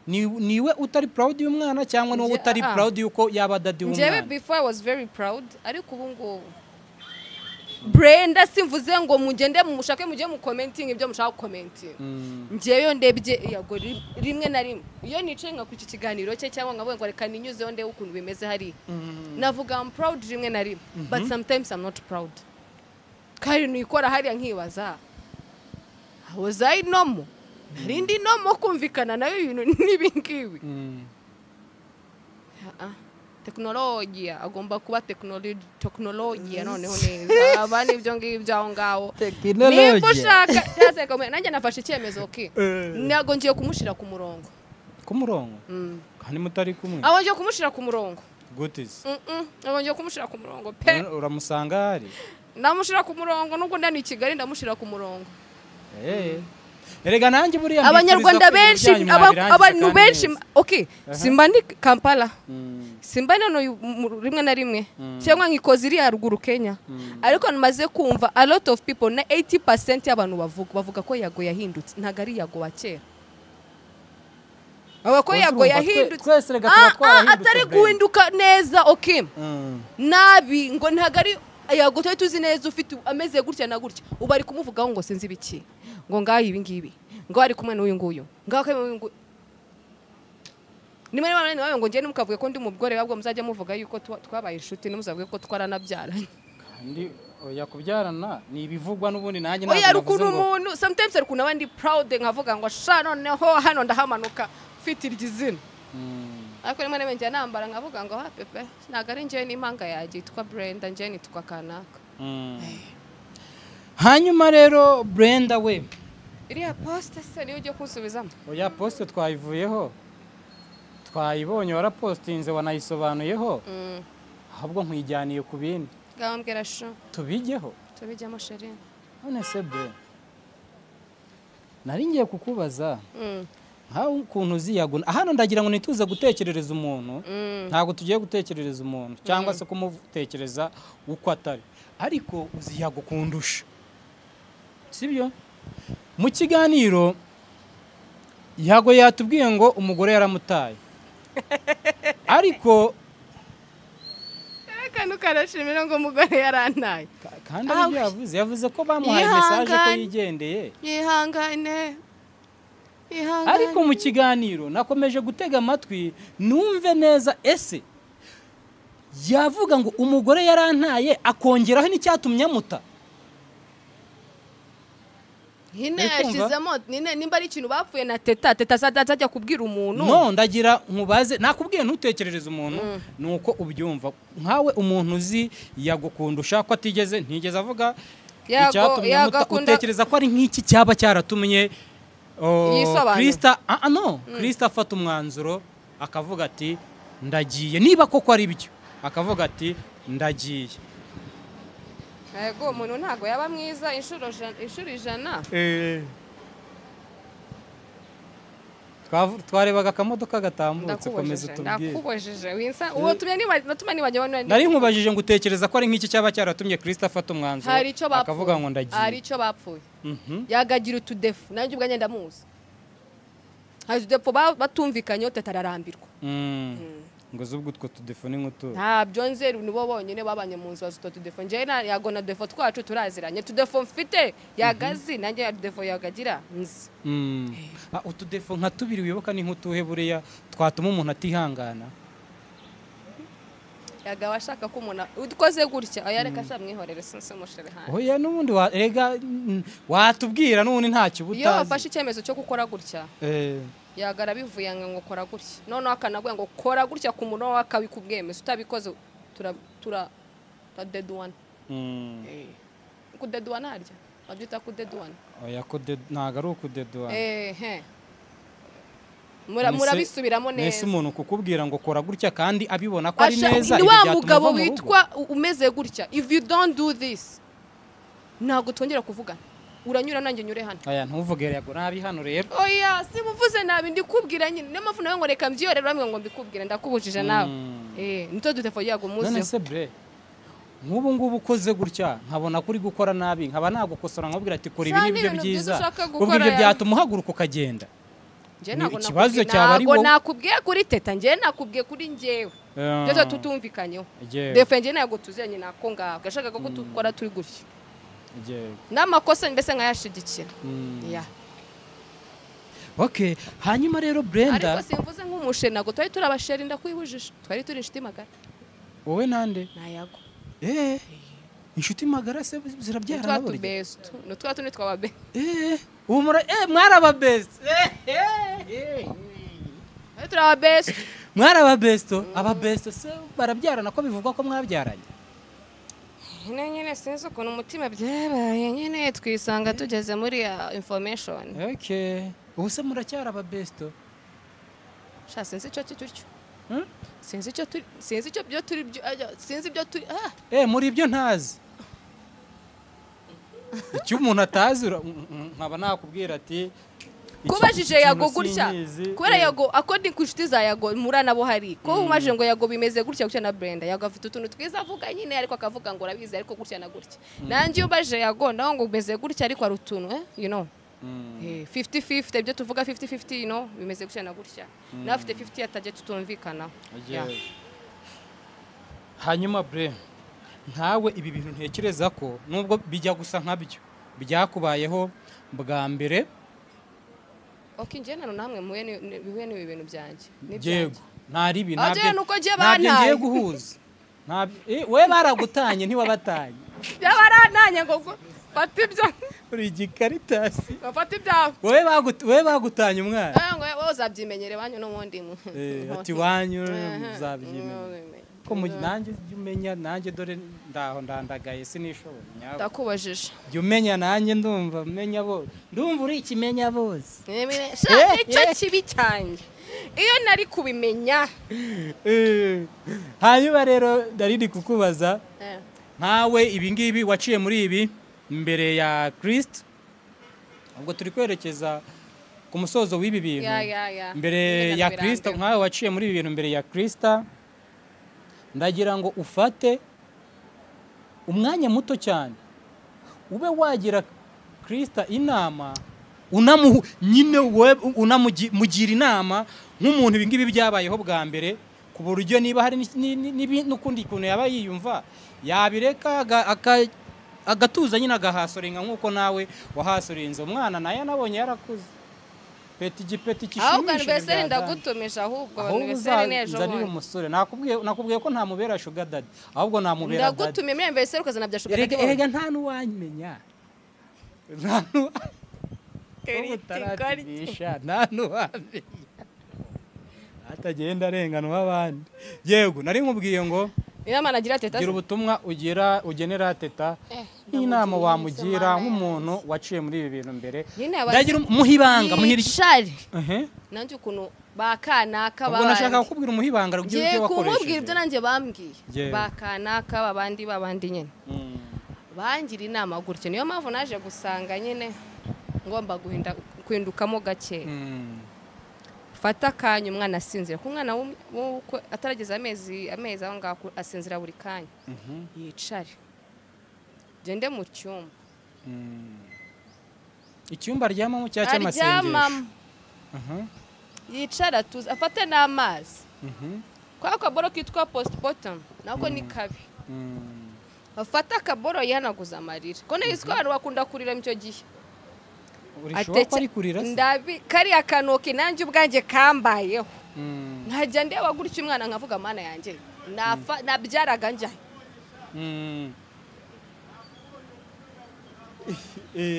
niwe utari proud y'umwana cyangwa niwe utari proud yuko yaba daddy w'umwana njyewe before I was very proud ariko ubu ngo Brenda simvuze ngo mugende mumushake mujye mu commenting ibyo mushaka commenting njyewe ndebye Yago rimwe na rimwe iyo nice nka ku kiganiro cye cyangwa ngavuga ngo reka ninyuzeho nde ukuntu bimeze hari navuga I'm proud rimwe na rimwe but sometimes I'm not proud kandi nikora hariya nkibaza was I normal narindi nomo kumvikana nayo ibintu n'ibingibi teknolojia agomba kuba teknolojia noneho neza abandi ibyo ngibyo aho ngaho niba ushaka nanjye nafashe icyemezo ntabwo ngiye kumushira ku murongo ku murongo kandi mutari kumwe abanje kumushira ku murongo gutize abanje kumushira ku murongo pe uramusanga hari ndamushira ku murongo nubwo ndani i Kigali ndamushira ku murongo erega nanjye buriya abanyarwanda benshi abantu benshi okay simba ndi Kampala simba none rimwe na rimwe cyangwa nkikoze iri haruguru Kenya ariko namaze kumva a lot of people na 80% y'abantu bavuga ko Yago yahindutse ntago ari Yago wa kera ko Yago yahindutse twese rega tuba twarahindutse atari guhinduka neza okay nabi ngo ntago ari Yago tuzi neza ufite ameze gutya na gutya ubari kumuvugaho ngo sinzi biki ngo ngaho ibi ngibi ngo ari kumwe n'uyu nguyu ngaho kamwe ngo nimwe nawe ngo ngiye numukavuge ko ndi umugore babwo muzajya muvuga yuko twabaye inshuti numuzavuge ko twaranabyaranye kandi oya kubyarana ni ibivugwa n'ubundi nanjye ntabwo oya rukuno umuntu sometimes ari kuna bandi proud nkavuga ngo sha noneho hano ndahamanuka mfite iryizina ariko rimwe nabenge nambara nkavuga ngo ha pepe ntago ari ngiye n'impanga yagiye yitwa Brenda ngiye nitwa kanaka hanyuma rero Brenda we iriya poste se niyo ugiye kusubizamo oya poste twayivuyeho twayibonye warapostinze wanayisobanuyeho ahubwo nkwijyaniye ku bindi gambwira sho tubijyeho tubijyamo sheri none se bre nari ngiye kukubaza nkaho ukuntu uzi Yago hano ndagira ngo nituze gutekerereza umuntu ntabwo tugiye gutekerereza umuntu cyangwa se kumutekereza uko atari ariko uzi Yago kundusha sibyo mu kiganiro Yago yatubwiye ngo umugore yaramutaye ariko kandi ukarashimira ngo umugore yarantaye kandi yavuze ko bamuhaye message ko yigendeye yihangane ariko mu kiganiro nakomeje gutega amatwi numve neza ese yavuga ngo umugore yarantaye akongeraho n'icyatumye amuta hine yashizemo nimba ari ikintu bapfuye na teta azajya kubwira umuntu no ndagira nkubaze nakubwiye ntutekerereze umuntu nuko ubyumva nkawe umuntu uzi yagukundusha ko atigeze ntigeze avuga icyatumye amuta utekereza ko ari nk'iki cyaba cyaratumye Krista afata umwanzuro akavuga ati ndagiye niba koko ari byo akavuga ati ndagiye yego umuntu ntago yaba mwiza inshuro 100 twarebaga akamodoka gatambutse komeza utubwire ndakubojeje uwo natuma nibajya nari nkubajije ngo utekereza ko ari nk'iki cyaba cyaratumye Krista afata umwanzuro akavuga ngo ndagiye hari icyo bapfuye yagagira utudefu nanjye ubwo ngenda muzi hari utudefu batumvikanye utetararambirwa ngo zubwo utwo tudefone nk'utu ntabyo nzeru nibo bonyine babanye mu nzu bazutwo tudefone nje Yago na defo twacu turaziranye tudefo mfite yagazi nanjye ya defo yagagira nzi utudefo nka tubiri wibuka ni nk'utuhe buriya twatuma umuntu atihangana Yaga washaka ko umuntu udukoze gutya ayareka ashamwihorere sinse mushere hano oya nubundi rega watubwira nubundi ntacyo butazi iyo wafashe icyemezo cyo gukora gutya Yagara bivuye ngo kora gutya none akanabwe ngo kora gutya ku muntu wakabikubwemeza utabikoze tura deduan ku deduan harya babyita ku deduan oya ko ntago ari ku deduan murabisubiramo neza nese umuntu kukubwira ngo kora gutya kandi abibona ko ari neza ni wa mugabo witwa umeze gutya if you don't do this ntago twongera kuvugana uranyura nanjye nyure hano aya ntuvugere Yago nabi hano rero oya simuvuze nabi ndikubwira nyine n'amafu nawe ngo reka mbyore ramwe ngo mbikubwire ndakubujije nawe nito dutefo Yago muze none se bre nk'ubu ngubu ukoze gutya nkabona kuri gukora nabi nkaba nagukosora nkabwira ati kora ibi nibyo byiza ubwo ibyo byatuma uhaguruka ukagenda ikibazo cyaba ari wowe nakubwiye kuri teta ngiye nakubwiye kuri njyewe byo tutumvikanyeho defe ngiye Yago tuzenye nako ngaho gashaka ko tukora turi gutya n'amakosa mbese nkayashigikira okay hanyuma rero Brenda ariko simvuze nk'umushe nago twari turabasheri ndakwibujije twari turi inshuti magara wowe nande na Yago inshuti magara se zirabyara nabo best nutwa tuni twababe umura mwaraba best turaba best mwaraba best aba best se barabyarana ko bivugwa ko mwabyaranye nyine sinzi ukuntu umutima byabaye nyine twisanga tugeze muri information okay ubu se muracyari aba best sha sinzi icyo cy'icyo sinzi icyo byo turi sinzi ibyo turi muri ibyo ntazi icyo umuntu atazi nkaba nakubwira ati kubajije Yago gutya kubera Yago according ku nshuti za Yago murana bo hari ko umaje ngo Yago bimeze gutya na Brenda Yago afite utuntu twiza avuga nyine ariko akavuga ngo urabizi ariko gutya na gutya nanjye ubaje Yago naho ngo bimeze gutya ariko ari utuntu you know 50-50 ibyo tuvuga 50-50 you know bimeze gutya na gutya nafite 50 atajye tutumvikana hanyuma bre ntawe ibi bintu ntekereza ko nubwo bijya gusa nkabyo byakubayeho bwa mbere njye nano namwe muye ni ibintu byanjye yego ntari ibi ntabyo ngiye guhuza we baragutanye ntiwabatanye byabarananye ngo fata ibyo uri igikaritasi fata ibyawe we bagutanye umwana wowe uzabyimenyere banyu n'ubundi ati wanyu uzabyimenyere ko nanjye umenya nanjye dore ndaho ndandagaye sinishobora nyabo ndakubajije jya umenya nanjye ndumva menya bose ndumva uri ikimenya bose icyo kibi cyane iyo nari kubimenya hanyuma rero ndarindi kukubaza nkawe ibi ngibi waciye muri ibi mbere ya Kristo ubwo turi kwerekeza ku musozo w'ibi bintu mbere ya Kristo nkawe waciye muri ibi bintu mbere ya Kristo ndagira ngo ufate umwanya muto cyane ube wagira Kristo inama nyine unamugira inama nk'umuntu ibi ngibi byabayeho bwa mbere ku buryo niba hari n'ukundi kuntu yaba yiyumva yabireka agatuza nyine agahasorenga nk'uko nawe wahasorenze umwana nayo nabonye yarakuze igipeti kishimisha ahubwo anniversaire ndagutumisha ahubwo anniversaire nejo nzanira umusore nakubwiye ko nta mubera sugar daddy ahubwo namubera daddy ndagutumye muri anniversaire ukazana bya sugar daddy erega nta nuwanyimenya nta nuwamenya atagenda arenganwa abandi yego nari nkubwiye ngo inama nagira teta gira ubutumwa ugenera teta inama wamugira nk'umuntu waciye muri ibi bintu mbere ndagira umuhibanga muhirishari nanjye ukuntu bakanaka babandi nashaka kukubwira umuhibanga ugiye kumubwira ibyo nanjye bambwiye bakanaka babandi nyine bangira inama gutyo niyo mpamvu naje gusanga nyine ngomba guhindukamo gake fata kanya umwana asinzira ku mwana atarageza amezi aho ngaho asinzira buri kanya yicare gende mu cyumba icyumba aryamamo cyangwa cy'amasengesho yicara tuzi afate n'amazi kwa kaboro kitwa postpartum nako ni kabi afata akaboro yihanaguza amarira ko n'izi ko abantu bakunda kurira mu cyo gihe kariya kanoke nanjye ubwanjye kambayeho nkajya ndeba gutya umwana nkavuga mana yanjye nabyaraga njyayo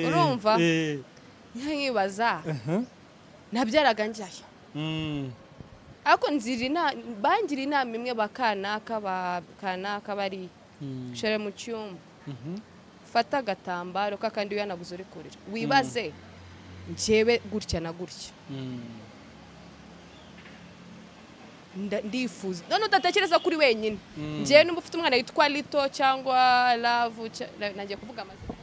urumva nkibaza nabyaraga njyayo ariko bangira inama imwe bakanaka bari share mu cyumba fata agatambaro kakandi uyanaguze uri kurira wibaze njyewe gutya na gutya ndifuza none udatekereza kuri wenyine njyewe numva ufite umwana yitwa Lito cyangwa Love nangiye kuvuga amazina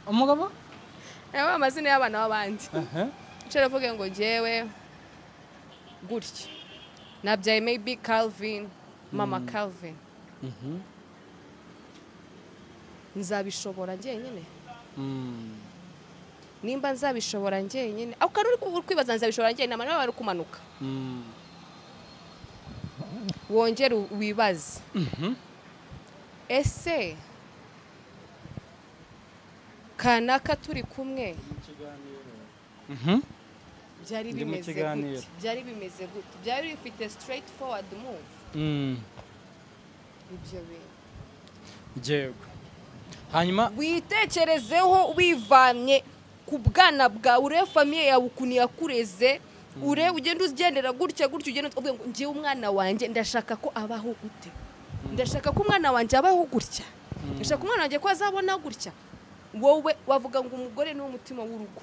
umugabo amazina y'abana b'abandi nshobora kuvuga ngo njyewe gutya nabyaye maybe Calvin mama Calvin nzabishobora njyenyine nimba nzabishobora njyenyine aho kandi uri kwibaza nzabishobora njyenyine amano bari kumanuka wongere wibaze ese kanaka turi kumwe byari bimeze gute byari bifite straight forward move ibyo bintu hanyuma witekerezeho wivanye ku bwana bwawe urebe famiye yawe ukuntu yakureze ugenda ugendera gutya ugenda uvuga ngo njyewe umwana wanjye ndashaka ko abaho gute ndashaka ko umwana wanjye abaho gutya ndashaka umwana wanjye ko azabona gutya wowe wavuga ngo umugore ni umutima w'urugo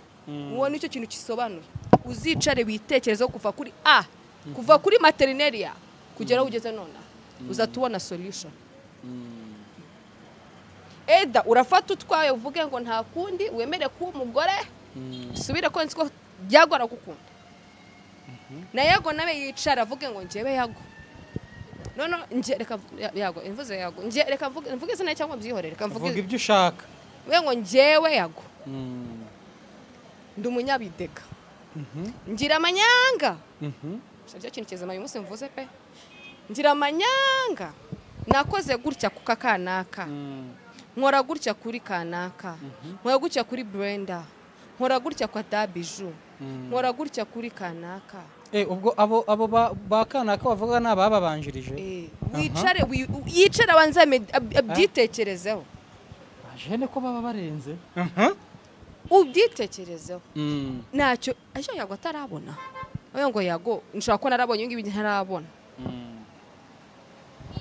uwo nicyo kintu kisobanura uzicare witekerezeho kuva kuri a kuva kuri materineriya kugera aho ugeze none uzatubona solution. Eda urafata utwaye uvuge ngo nta kundi wemere kuba umugore subire ko nzi ko byagora gukunda na Yago nawe yicara avuge ngo njyewe Yago none nje reka Yago imvuze Yago nje reka mvuge se cyangwa byihorere reka mvuge ibyo ushaka we ngo njyewe Yago ndi umunyabidega ngira amanyanga cyo kintu kizima uyu munsi mvuze pe ngira amanyanga nakoze gutya kuka kanaka nkora gutya kuri kanaka nkora gutya kuri Brenda nkora gutya kwa Dabiju nkora gutya kuri kanaka ubwo abo ba kanaka bavuga n'ababanjirije wicare yicara wanzame abyitekerezeho ajene ko baba barenze ubyitekerezeho ntacyo aje Yago atarabona oyo ngo Yago nshaka ko narabonye ngibi ntarabona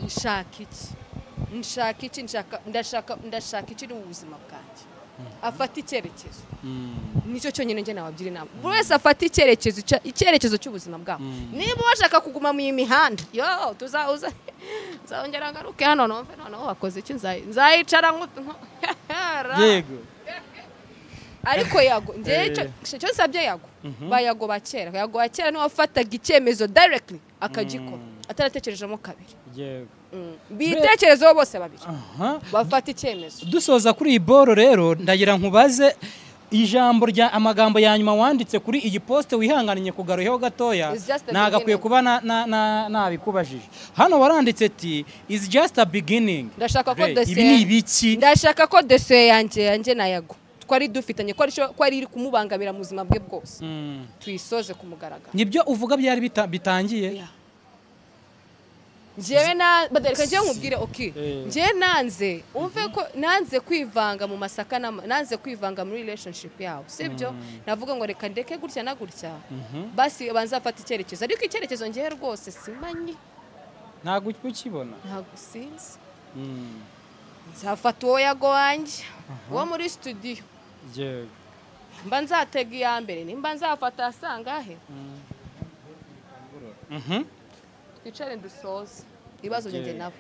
nshaka iki ndashaka iki mu buzima bwanjye afata icyerekezo nicyo cyonyine njye nababyira inama buri wese afata icyerekezo cy'ubuzima bwawe niba washaka kuguma mu mihanda yo tuzauza nzongera ngaruke hano noneho wakoze iki nzayicara yego ariko Yago njye cyo nsabye Yago bayago bakera Yago bakera ni wafataga icyemezo directly akagikora ataratekerejemo kabiri yego bitekerezo bose babiri bafata icyemezo. Dusoza kuri iyi boro rero ndagira nkubaze ijambo rya amagambo ya nyuma wanditse kuri iyi poste wihanganiye kugaruyeho gatoya nagakwiye kuba nabikubajije hano waranditse ati is just a beginning. Ndashaka ko ibi ni ibiki ndashaka ko dosiye yanjye na Yago twari dufitanye ko ari iri kumubangamira mu buzima bwe bwose tuyisoze kumugaragara nibyo uvuga byari bitangiye njyewe badareka njyewe nkubwire okay njyewe nanze umve ko nanze kwivanga mu masaka nanze kwivanga muri relationship yawe sibyo navuga ngo reka ndeke gutya na gutya basi banzafata icyerekezo ariko icyerekezo njyewe rwose simanyi ntago ukibona ntago sinzi nzafata uwo Yago wanjye wo muri studio yego mba nzatega iya mbere nimba nzafata asangahe twicare dusoze ibibazo njye nabo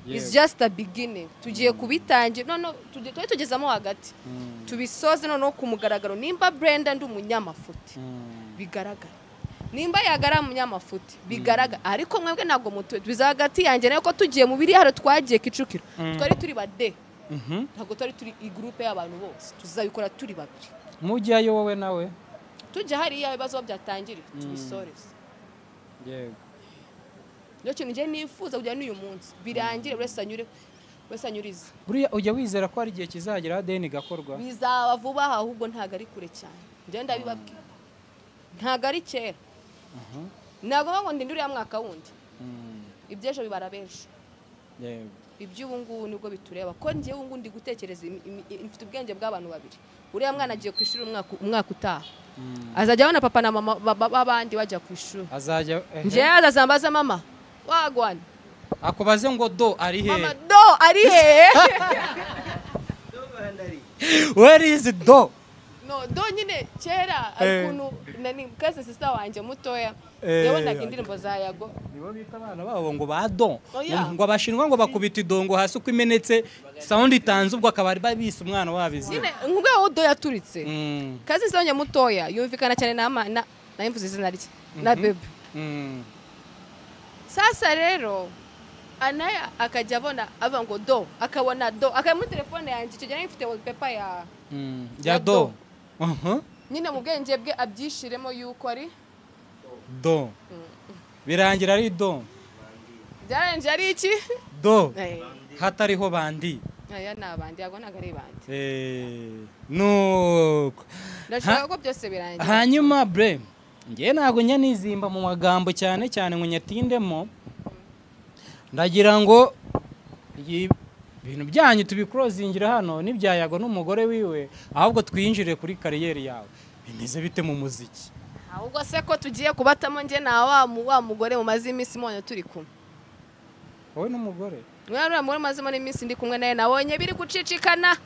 it's just a beginning tugiye kubitangira none tugezamo hagati tubisoze noneho ku mugaragaro nimba Brenda ndi umunyamafuti bigaragara nimba Yagara umunyamafuti bigaragara ariko mwebwe ntabwo mutuye biza hagati yanjye nayo ko tugiye mu biri haro twagiye Kicukiro twari turi bade ntabwo turi igroupe y'abantu bose tuzabikora turi babiri mujyayo wowe nawe tujya hariya ibibazo byatangiriye tubisoreze yego Nyo kintu nje nifuza kujya n'uyu munsi birangire wese anyuriza buriya ujya wizera ko ari igihe kizagera deni gakorwa bizaba vuba ahubwo ntago ari kure cyane nje ndabibabwira ntago ari kera nago ngo ndinduri ya mwaka wundi ibyejo bibara benshi yego iby'ubu ngubu nibwo bitureba ko ngiye ubu ndi gutekereza mfite ubwenge bw'abantu babiri uriya mwana agiye ku ishuri umwaka utaha azajya abona papa na mama babandi bajya ku ishuri azajya nje azazambaza mama wagwana akubaze ngo do ari he mama do ari he where is do no do nyine kera ariko nani kaze sister wanje mutoya yabonaga indirimbo za Yago nibo bita abana babo ngo ba do ngo abashinwa ngo bakubita idongo hasi uko imenetse sound itanze ubwo akaba babise umwana wabize nyine ngubwo do yaturitse kaze sister wanje mutoya yumvikana cyane na imvuze izina rye na bebe sasa rero anaya akajya abona ava ngo do akabona do akamu telefone yanjye cyo jana ifite wallpaper ya do nyine mu bwenge bwe abyishiremo yuko ari do birangira ari do byaranje ari iki do hatariho bandi aya nabandi yago nagari bandi nuko ndashaka ko byose birangira hanyuma bre ngiye nago nyanizimba mu magambo cyane ngo nyatindemo ndagira ngo ibintu byanyu tubikrozingira hano n'ibya Yago n'umugore wiwe ahubwo twinjire kuri kariyeri yawe bimeze bite mu muziki ahubwo se ko tugiye kubatamo nge na wa mugore mu mazi iminsi monye turi kumwe wowe n'umugore mwana muri mazi muri iminsi ndi kumwe naye nabonye biri gucicikana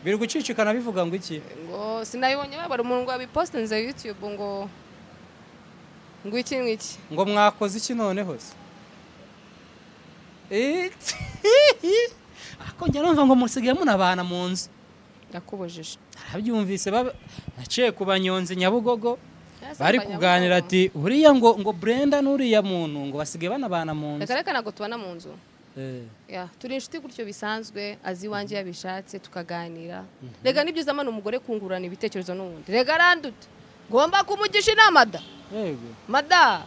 biri gucicikana bivuga ngo iki? ngo sinabibonye babara umuntu ngo abipostinze YouTube ngo iki ngiki ngo mwakoze iki noneho se? Akongera numva ngo musigaye munabana mu nzu. yakubujije Arabyumvise naciye ku Banyonzi Nyabugogo bari kuganira ati uriya ngo Brenda n'uriya muntu ngo basigaye banabana mu nzu. reka ntabwo tubana mu nzu. Turi inshuti gutyo bisanzwe, azi iwanjye yabishatse tukaganira. Rega ni byiza amana umugore kungurana ibitekerezo n'ubundi. Rega arandute ngomba kumugisha inama da. Yego Mada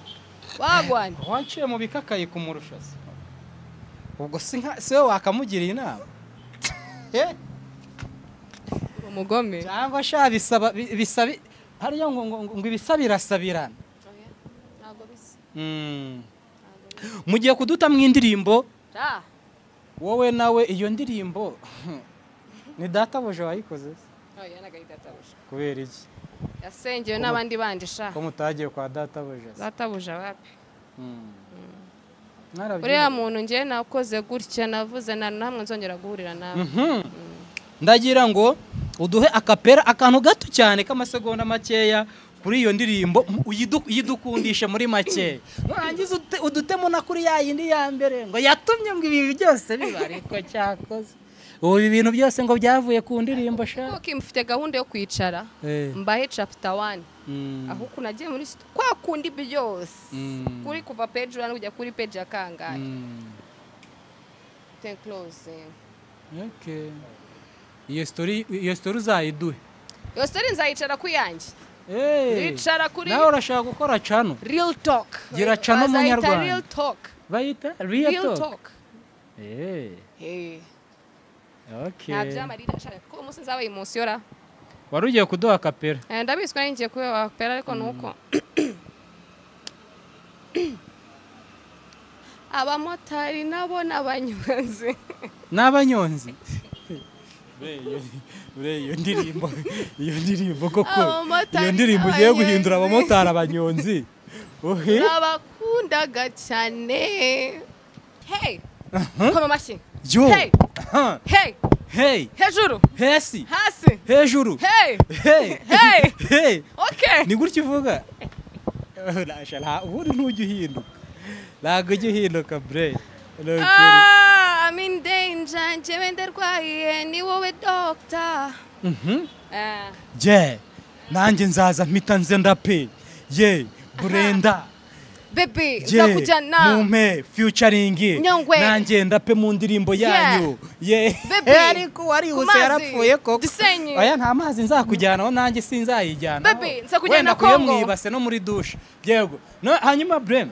wagwanye wanciye mu bikakaye kumurusha se. Ubwo se wakamugira inama. umugome cyangwa sha bisaba hariya ngo ibisabirasabirana. ntabwo bisa. Mugiye kuduta mu indirimbo Ja. wowe nawe iyo ndirimbo ni databuja wayikoze? Oya nagahitatabuje. Kubera iki? Yasengewe n'abandi bandi sha. Ko mutagiye kwa databuja? Databuja wapi? Mwarabyina. Uriya muntu ngiye nakoze gutya navuze na namwe nzongera guhurira nawe. Ndagira ngo uduhe akapera akantu gato cyane k'amasegonda makeya kuri iyo ndirimbo uyidukundishe muri make. Nurangiza udutemo na kuri ya yindi ya mbere ngo yatumye ngo ibi byose biba ariko cyakoze. Ubu ibintu byose ngo byavuye ku ndirimbo sha. Kuko mfite gahunda yo kwicara mbahe chapter 1. Aho kunagiye muri kwa kundi byose. Kuri kuva page 1 kujya kuri page ya kangahe. Ten close. Okay. Iyo story uzayiduhe. Iyo story nzayicara ku yanjye. Ricara kuri nawe urashaka gukora cano real talk. Gira cano munyarwanda. Real talk. Bayita real talk. Okay. Ntabyamarira shaka ko umunsi nzabaye emotiora. Wari ugiye kuduha kapera. Ndabiswa ngiye kuba kapera ariko nuko. Abamotari nabo n'abanyonzi. N'abanyonzi. Iyo ndirimbo koko iyo ndirimbo ugiye guhindura abamotari abanyonzi. Nabakundaga cyane. Hey. Koma mashyi. Hey. Hey. Hey. Hejuru. Hasi. Hasi. Hejuru. Hey. Hey. Hey. Hey. Okay. Ni gutyo uvuga. Ubundi ntujya uhinduka. Ntabwo ujya uhinduka bre. I'm in danger. Njyewe ndarwaye ni wowe doctor. Je. Nanjye nzaza mpita nze ndape. Ye. Brenda. Baby, nzakujyana. Mume featuring. Nanjye ndape mu ndirimbo yanyu. Ye. Ariko wari use yarapfuye koko. Oya nta mazi nzakujyana nanjye sinzayijyana. Baby, nzakujyana Kongo. Wenda mwibase no muri douche. Yego. No hanyuma Brem.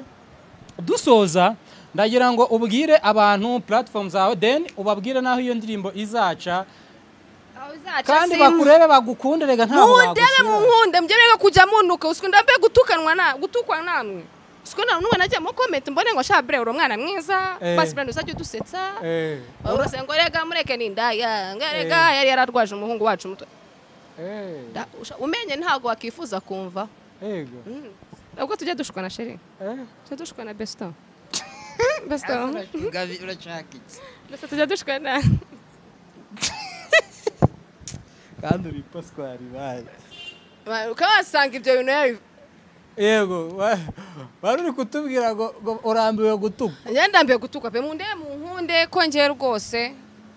Dusoza ndagira ngo ubwire abantu platform zawe then ubabwire naho iyo ndirimbo izaca. Kandi bakurebe bagukunde rega ntaho wagushyira. Mundebe munkunde mbyereka kujya munuka usikunda mbe gutukwa namwe. Sikona numwe najya mu comment mbone ngo sha bre uri umwana mwiza basi brand uzajya udusetsa. Urose ngo rega mureke nindaya ngarega yari yararwaje umuhungu wacu muto. Umenye ntago wakifuza kumva. Yego. Ubwo tujya dushukana na sheri. Tujya dushukana besto. Besto. Urashaka iki? Besto tujya dushukana. Kandi uri Pasquari baye. Ukabasanga ibyo bintu yabi. Yego, bari uri kutubwira ngo urambiwe gutuka. Ndambiwe gutuka pe munde munkunde ko ngiye rwose.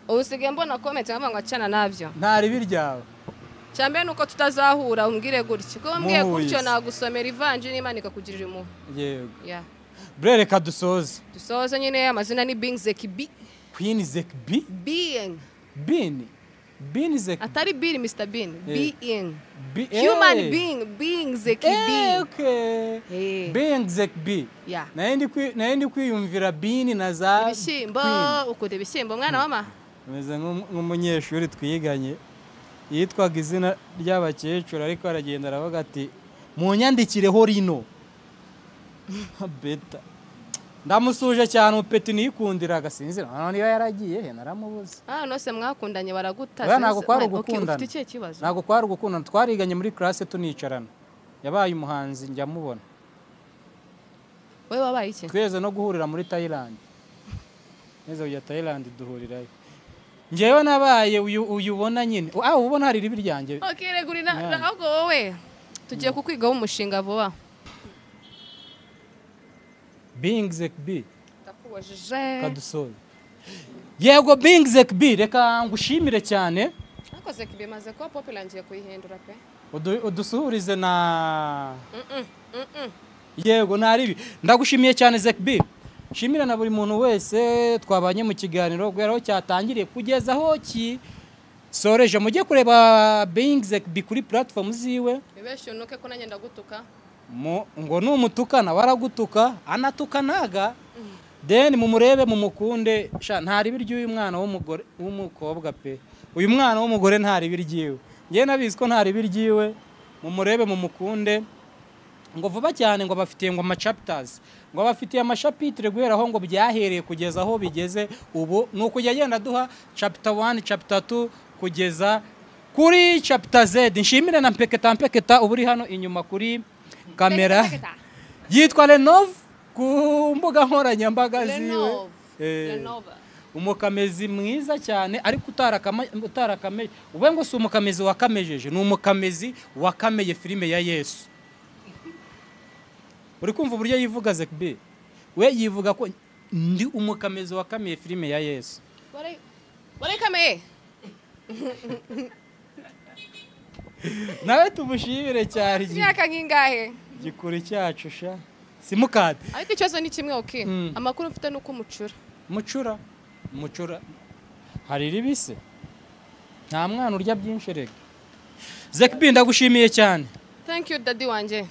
Ubusige mbona comment ngamba ngo acana navyo. Ntari biryawe. Cyambe nuko tutazahura umbwire gutyo. Ko mbwiye gutyo nagusomera ivanjiri Imana ikakugirira impuhwe. Yego. Yeah. Brere kadusoze. Dusoze nyine amazina ni Bing Zeki B. Queen Zeki B. Being. Bean Zeki. Atari Bean Mr Bean. Being. Human being. Being Zeki B. Okay. Being Zeki B. Yeah. Naendi kwiyumvira Bean na za. Ibishimbo ukude ibishimbo mwana wama. Meze nk'umunyeshuri twiganye. Yitwaga izina ry'abakecuru ariko aragenda aravuga ati munyandikireho rino. Beta. Ndamusuje cyane upeti niyikundira agasinzira. None niba yaragiye he naramubuze. Nose mwakundanye baragutaza. Ntabwo kwari ugukundana. Ufite ikihe kibazo? Ntabwo kwari ugukundana twariganye muri classe tunicarana. Yabaye umuhanzi njya mubona. Wewe wabaye iki? Tweze no guhurira muri Thailand. Neza ya Thailand duhurirayo. ngewe nabaye uyubona nyine ubona hari ribi ryanjye. Okay, reguri ahubwo wowe tugiye kukwigaho umushinga vuba. Being Zekbi ndakubajije kadusore. Yego Being Zekbi reka ngushimire cyane. ariko Zekbi maze ko popular ngiye kuyihindura pe. Udusuhurize na yego naribi ndagushimiye cyane Zekbi. Shimira na buri muntu wese twabanye mu kiganiro gweraho cyatangiriye kugeza aho soreje mujye kureba Being Zekbi kuri platform ziwe. Bibeshe nuke ko nanjye ndagutuka. Ngo numutukana waragutuka anatukanaga. Then mumurebe mumukunde sha ntari biryo uyu mwana w'umugore w'umukobwa pe. Uyu mwana w'umugore ntari biryiwe. Ngiye nabizi ko ntari biryiwe. Mumurebe mumukunde. Ngo vuba cyane ngo bafitiye ngo ama chapters. Ngo bafitiye ama chapitre guhera aho ngo byahereye kugeza aho bigeze ubu nuko yagenda duha chapter 1 chapter 2 kugeza kuri chapter Z. Nshimire na mpeketa uburi hano inyuma kuri kamera. Yitwa Renov ku mbuga nkoranyambaga ziwe. Umukamezi mwiza cyane ariko utarakameje. Ube ngo si umukamezi wakamejeje, ni umukamezi wakameye filime ya Yesu. Uri kumva uburyo yivuga Zekbi? We yivuga ko ndi umukamezi wakameye filime ya Yesu. Wari kameye. Nawe tumushimire cyari. Myaka ngingahe? Gikuri cyacu sha. Simukade. Ariko ikibazo ni kimwe okay. Amakuru mfite nuko mucura. Hari ribise. Nta mwana urya byinshi rega. Zekbi ndagushimiye cyane. Thank you daddy wanje.